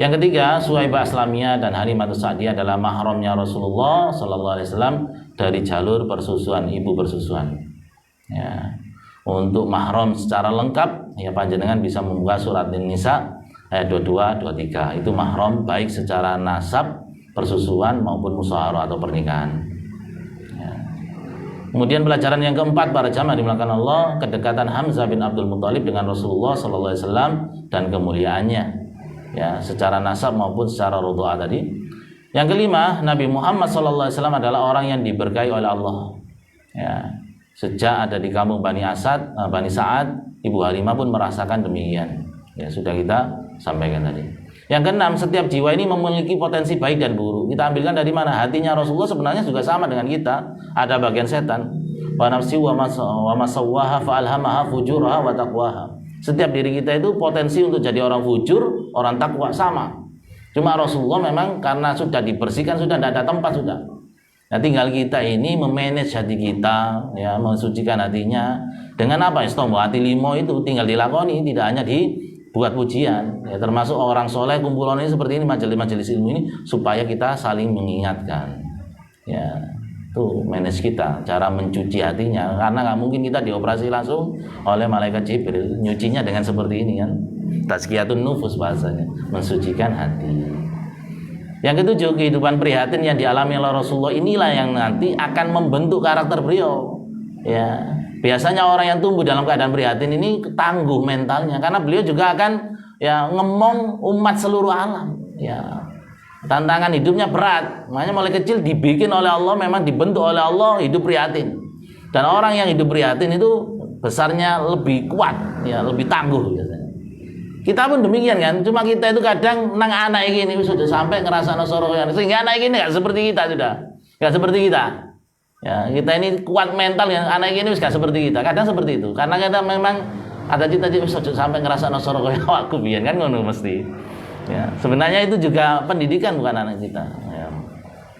S1: Yang ketiga, Suhaibah Aslamiyah dan Halimatus Sa'diyah adalah mahramnya Rasulullah Sallallahu Alaihi Wasallam dari jalur persusuan, ibu persusuan. Ya. Untuk mahram secara lengkap, ya panjenengan bisa membuka surat An-Nisa ayat 22, 23. Itu mahram baik secara nasab, persusuan maupun musyawarah atau pernikahan. Ya. Kemudian pelajaran yang keempat para jamaah dimulakan Allah, kedekatan Hamzah bin Abdul Muthalib dengan Rasulullah Sallallahu Alaihi Wasallam dan kemuliaannya. Ya, secara nasab maupun secara rodha tadi. Yang kelima, Nabi Muhammad SAW adalah orang yang diberkahi oleh Allah. Ya, sejak ada di kampung Bani Sa'ad, Ibu Halimah pun merasakan demikian. Ya, sudah kita sampaikan tadi. Yang keenam, setiap jiwa ini memiliki potensi baik dan buruk. Kita ambilkan dari mana? Hatinya Rasulullah sebenarnya juga sama dengan kita. Ada bagian setan. Wa nafsi wa ma sawwaha fa alhamaha fujuraha wa taqwaha. Setiap diri kita itu potensi untuk jadi orang fujur, orang takwa sama. Cuma Rasulullah memang karena sudah dibersihkan, sudah tidak ada tempat sudah. Nah, tinggal kita ini memanage hati kita, ya, mensucikan hatinya dengan apa? Istombo hati limo itu tinggal dilakoni, tidak hanya dibuat pujian. Ya, termasuk orang soleh kumpulan ini seperti ini, majelis-majelis ilmu ini supaya kita saling mengingatkan. Ya. Itu manage kita, cara mencuci hatinya, karena nggak mungkin kita dioperasi langsung oleh malaikat Jibril, nyucinya dengan seperti ini kan, tazkiyatun nufus bahasanya, mensucikan hati. Yang ketujuh, kehidupan prihatin yang dialami oleh Rasulullah inilah yang nanti akan membentuk karakter beliau. Ya, biasanya orang yang tumbuh dalam keadaan prihatin ini tangguh mentalnya, karena beliau juga akan ya ngemong umat seluruh alam. Ya. Tantangan hidupnya berat. Makanya mulai kecil dibikin oleh Allah, memang dibentuk oleh Allah hidup prihatin. Dan orang yang hidup prihatin itu besarnya lebih kuat, ya, lebih tangguh biasanya. Kita pun demikian kan. Cuma kita itu kadang nang anak ini sudah sampai ngerasa soroyan. Sehingga anak ini nggak seperti kita sudah, nggak seperti kita. Ya, kita ini kuat mental yang anak ini nggak seperti kita. Kadang seperti itu. Karena kita memang ada cita-cita sudah sampai ngerasa soroyan aku biyen kan ngono mesti. Ya, sebenarnya itu juga pendidikan bukan anak kita.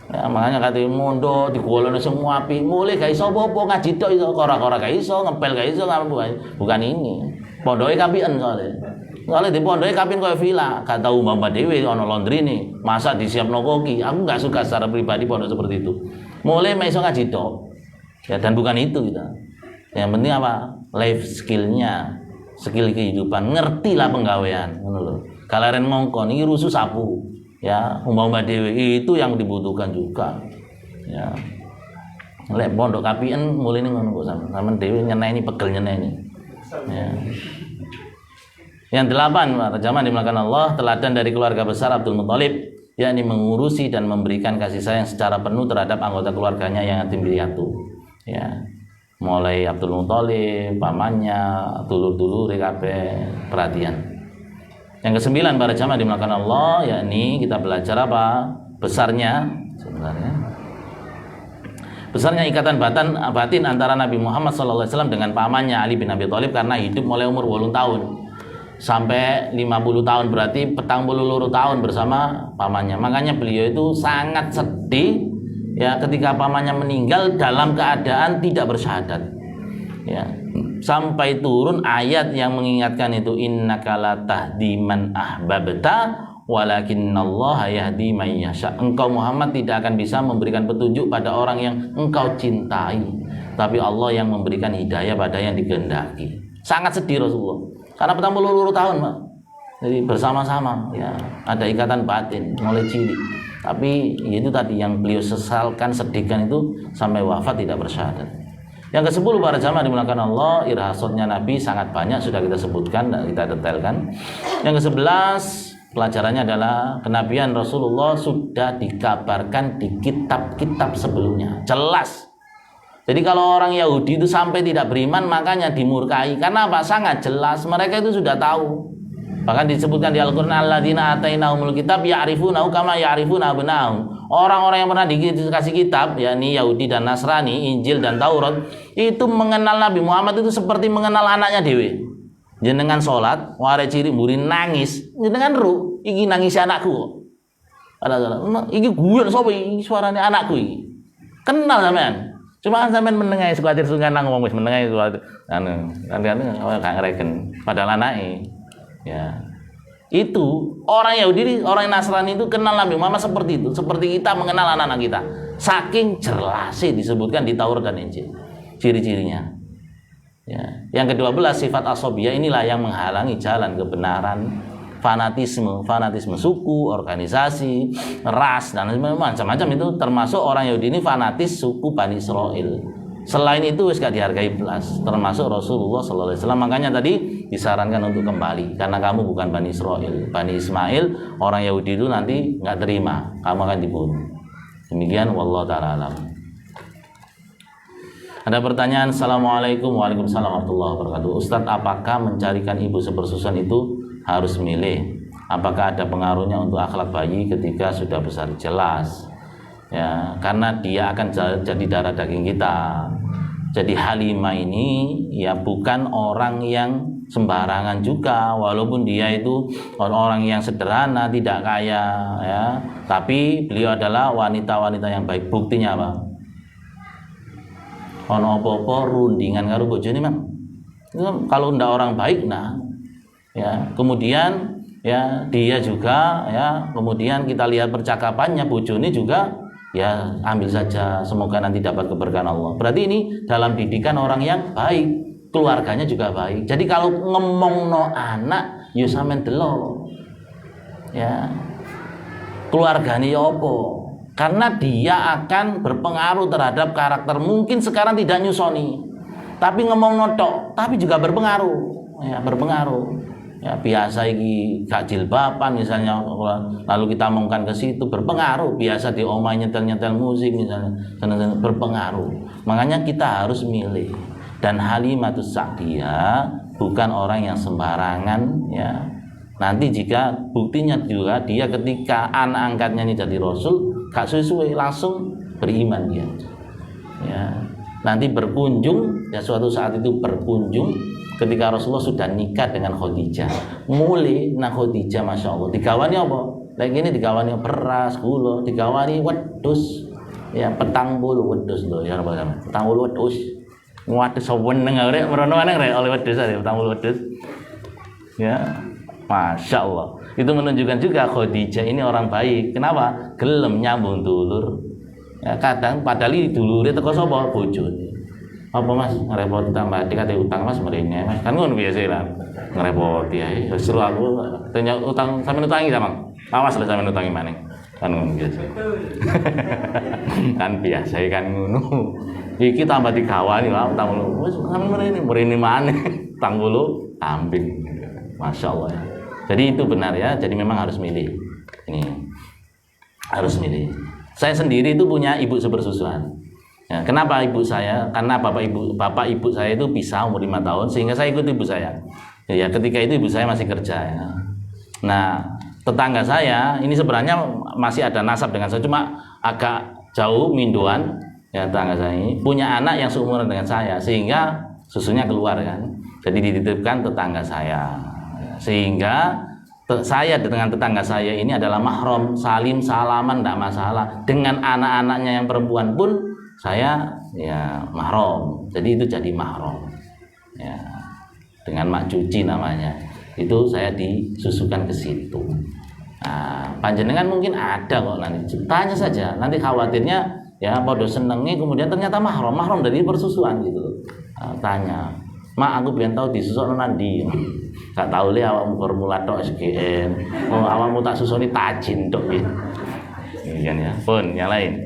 S1: Ya, makanya kata mondok digolone semua api, mulai gak iso apa-apa ngaji tok iso, kora-kora gak iso, ngepel gak iso, bukan ini. Pondoke kapian soalnya. Soalnya di pondoke kapian koyo villa, gak tau mbak dhewe ana laundry masa disiapno koki. Aku gak suka secara pribadi pondok seperti itu. Mulai iso ngaji tok. Ya, dan bukan itu kita. Yang penting apa? Life skill-nya, skill kehidupan, ngertilah penggawean, ngono lho. Kalaren mongkon iki rusuh sapu, ya, umpama dhewe itu yang dibutuhkan juga. Ya. Lek pondok kapien mulai ngono kok sampean dhewe nyeneni pegel nyeneni. Ya. Yang 8, para jamaah dimulakan Allah, teladan dari keluarga besar Abdul Muthalib, yakni mengurusi dan memberikan kasih sayang secara penuh terhadap anggota keluarganya yang yatim piatu. Ya. Mulai Abdul Muthalib, pamannya, dulur-dulur kabeh perhatian. Yang ke-9 para jamaah dimulakan Allah, yakni kita belajar apa? Besarnya ikatan batin antara Nabi Muhammad SAW dengan pamannya Ali bin Abi Thalib, karena hidup mulai umur 8 tahun sampai 50 tahun, berarti 42 tahun bersama pamannya. Makanya beliau itu sangat sedih ya ketika pamannya meninggal dalam keadaan tidak bersyahadat. Ya. Sampai turun ayat yang mengingatkan itu, innaka la tahdi man ahbabta walakinnallaha yahdi man yasha. Engkau Muhammad tidak akan bisa memberikan petunjuk pada orang yang engkau cintai, tapi Allah yang memberikan hidayah pada yang dikehendaki. Sangat sedih Rasulullah karena 42 tahun, Pak. Jadi bersama-sama ya, ada ikatan batin mulai cilik. Tapi itu tadi yang beliau sesalkan, sedihkan itu sampai wafat tidak bersyahadat. Yang ke-10 para jamaah dimulakan Allah, irhasatnya Nabi sangat banyak, sudah kita sebutkan dan kita detailkan. Yang ke-11 pelajarannya adalah kenabian Rasulullah sudah dikabarkan di kitab-kitab sebelumnya, jelas. Jadi kalau orang Yahudi itu sampai tidak beriman makanya dimurkai. Karena apa? Sangat jelas, mereka itu sudah tahu. Bahkan disebutkan di Al-Qur'an, alladzina atainahumul kitab ya'rifunahu kama ya'rifuna abna'ahum. Orang-orang yang pernah dikasih kitab, yakni Yahudi dan Nasrani, Injil dan Taurat, itu mengenal Nabi Muhammad itu seperti mengenal anaknya dewe. Jenengan sholat, ware ciri mburi nangis, jenengan ru, iki nangisi anakku. Iki gue sapa iki suarane anakku iki. Kenal sampean. Cuma sampean menengahi sekuatir sungan nang ngomong wis menengahi suatu anu, kan gak ngereken padahal anake. Ya. Itu orang Yahudi, orang Nasrani itu kenal Nabi Muhammad seperti itu, seperti kita mengenal anak-anak kita. Saking jelasnya disebutkan di Taurat dan Injil ciri-cirinya. Ya. Yang ke-12 sifat asobiyah, inilah yang menghalangi jalan kebenaran, fanatisme suku, organisasi, ras dan macam-macam. Itu termasuk orang Yahudi ini fanatis suku Bani Israel. Selain itu wis gak dihargai belas, termasuk Rasulullah sallallahu alaihi wasallam. Makanya tadi disarankan untuk kembali, karena kamu bukan Bani Israel, Bani Ismail. Orang Yahudi itu nanti nggak terima, kamu akan dibunuh. Demikian, wallahu taala alam. Ada pertanyaan. Assalamualaikum. Waalaikumsalam warahmatullahi wabarakatuh. Ustadz, apakah mencarikan ibu sepersusuan itu harus milih? Apakah ada pengaruhnya untuk akhlak bayi ketika sudah besar? Jelas. Ya, karena dia akan jadi darah daging kita. Jadi Halimah ini ya bukan orang yang sembarangan juga, walaupun dia itu orang yang sederhana, tidak kaya ya, tapi beliau adalah wanita-wanita yang baik. Buktinya apa? Ono apa-apa rundingan karo bojone, Mang. Kalau ndak orang baik, nah ya, kemudian ya dia juga ya, kemudian kita lihat percakapannya, bojone juga ya ambil saja, semoga nanti dapat keberkahan Allah. Berarti ini dalam didikan orang yang baik, keluarganya juga baik. Jadi kalau ngomong no anak, yo sampean delok. Ya. Keluarganya ya apa? Karena dia akan berpengaruh terhadap karakter. Mungkin sekarang tidak nyusoni, tapi ngomong no tok, tapi juga berpengaruh. Ya, berpengaruh. Ya biasa iki gak jilbaban misalnya, lalu kita omongkan ke situ berpengaruh. Biasa di omah nyetel musik misalnya, berpengaruh. Makanya kita harus milih. Dan Halimatus Sa'diyah bukan orang yang sembarangan ya. Nanti jika buktinya juga dia ketika anak angkatnya ini jadi Rasul gak sesuai langsung beriman dia. Ya. Nanti berkunjung ya, suatu saat itu berkunjung ketika Rasulullah sudah nikah dengan Khadijah. Mulai nah Khadijah Masya Allah digawani apa? Lagi ini digawani beras, gula, digawani wedhus. Ya petang bulu wedhus lho ya Rabbal Alamin. Petang bulu wedhus. Wedhus seneng arek merono maneng rek oleh wedhus arek petang bulu wedhus. Ya. Masya Allah. Itu menunjukkan juga Khadijah ini orang baik. Kenapa? Gelem nyambung dulur. Ya, kadang padahal dulure teko sapa? Bojone. Apa Mas ngerepoti tambah dikate utang Mas mrene Mas. Kan ngono biasa lah. Ngerepoti ae. Seru aku tanya utang sampeyan utangi ta, Mang. Awas lho sampeyan utangi maning. Kan ngono biasa. Kan biasa kan ngono. Iki tambah digawani wae utang lu. Wis sampeyan mrene maneh. Utang lu kambing. Masya Allah ya. Jadi itu benar ya. Jadi memang harus milih. Ini harus milih. Saya sendiri itu punya ibu sepersusuan. Ya, kenapa ibu saya? Karena bapak ibu saya itu pisah umur 5 tahun, sehingga saya ikut ibu saya. Ya, ketika itu ibu saya masih kerja. Ya. Nah, tetangga saya ini sebenarnya masih ada nasab dengan saya, cuma agak jauh minduan. Ya, tetangga saya ini punya anak yang seumuran dengan saya, sehingga susunya keluar kan. Jadi dititipkan tetangga saya, sehingga saya dengan tetangga saya ini adalah mahram, salim salaman tidak masalah. Dengan anak-anaknya yang perempuan pun saya ya mahram. Jadi itu jadi mahram. Ya, dengan mak cuci namanya. Itu saya disusukan ke situ. Nah, panjenengan mungkin ada kok nanti. Tanya saja. Nanti khawatirnya ya podo senengi kemudian ternyata mahram dari persusuan gitu. Nah, tanya. Mak aku belum tahu disusuk nanti. Gak tahu le awakmu formula tok SGN. Oh, awakmu tak susuni tajin tok gitu. Demikian ya. Pun yang lain.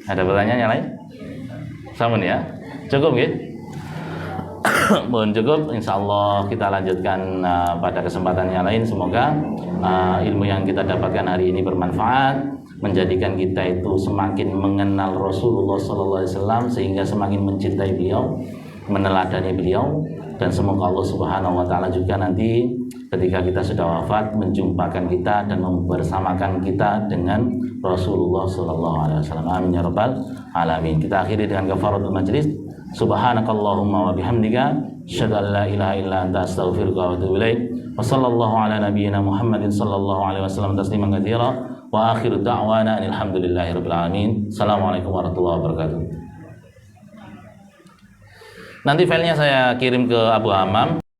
S1: Ada pertanyaan yang lain? Samun ya. Cukup nggih? Mohon cukup, insyaallah kita lanjutkan pada kesempatan yang lain. Semoga ilmu yang kita dapatkan hari ini bermanfaat, menjadikan kita itu semakin mengenal Rasulullah SAW sehingga semakin mencintai beliau, meneladani beliau, dan semoga Allah Subhanahu wa taala juga nanti ketika kita sudah wafat menjumpakan kita dan membersamakan kita dengan Rasulullah SAW. Amin ya rabbal alamin. Kita akhiri dengan kafaratul majlis. Subhanakallahumma wa bihamdika asyhadu an la ilaha illa anta astaghfiruka wa atubu ilaik. Wa sallallahu ala nabiyyina Muhammadin sallallahu alaihi wasallam tasliman katsira wa akhiru da'wana alhamdulillahirabbil alamin. Assalamualaikum warahmatullahi wabarakatuh. Nanti filenya saya kirim ke Abu Hamam.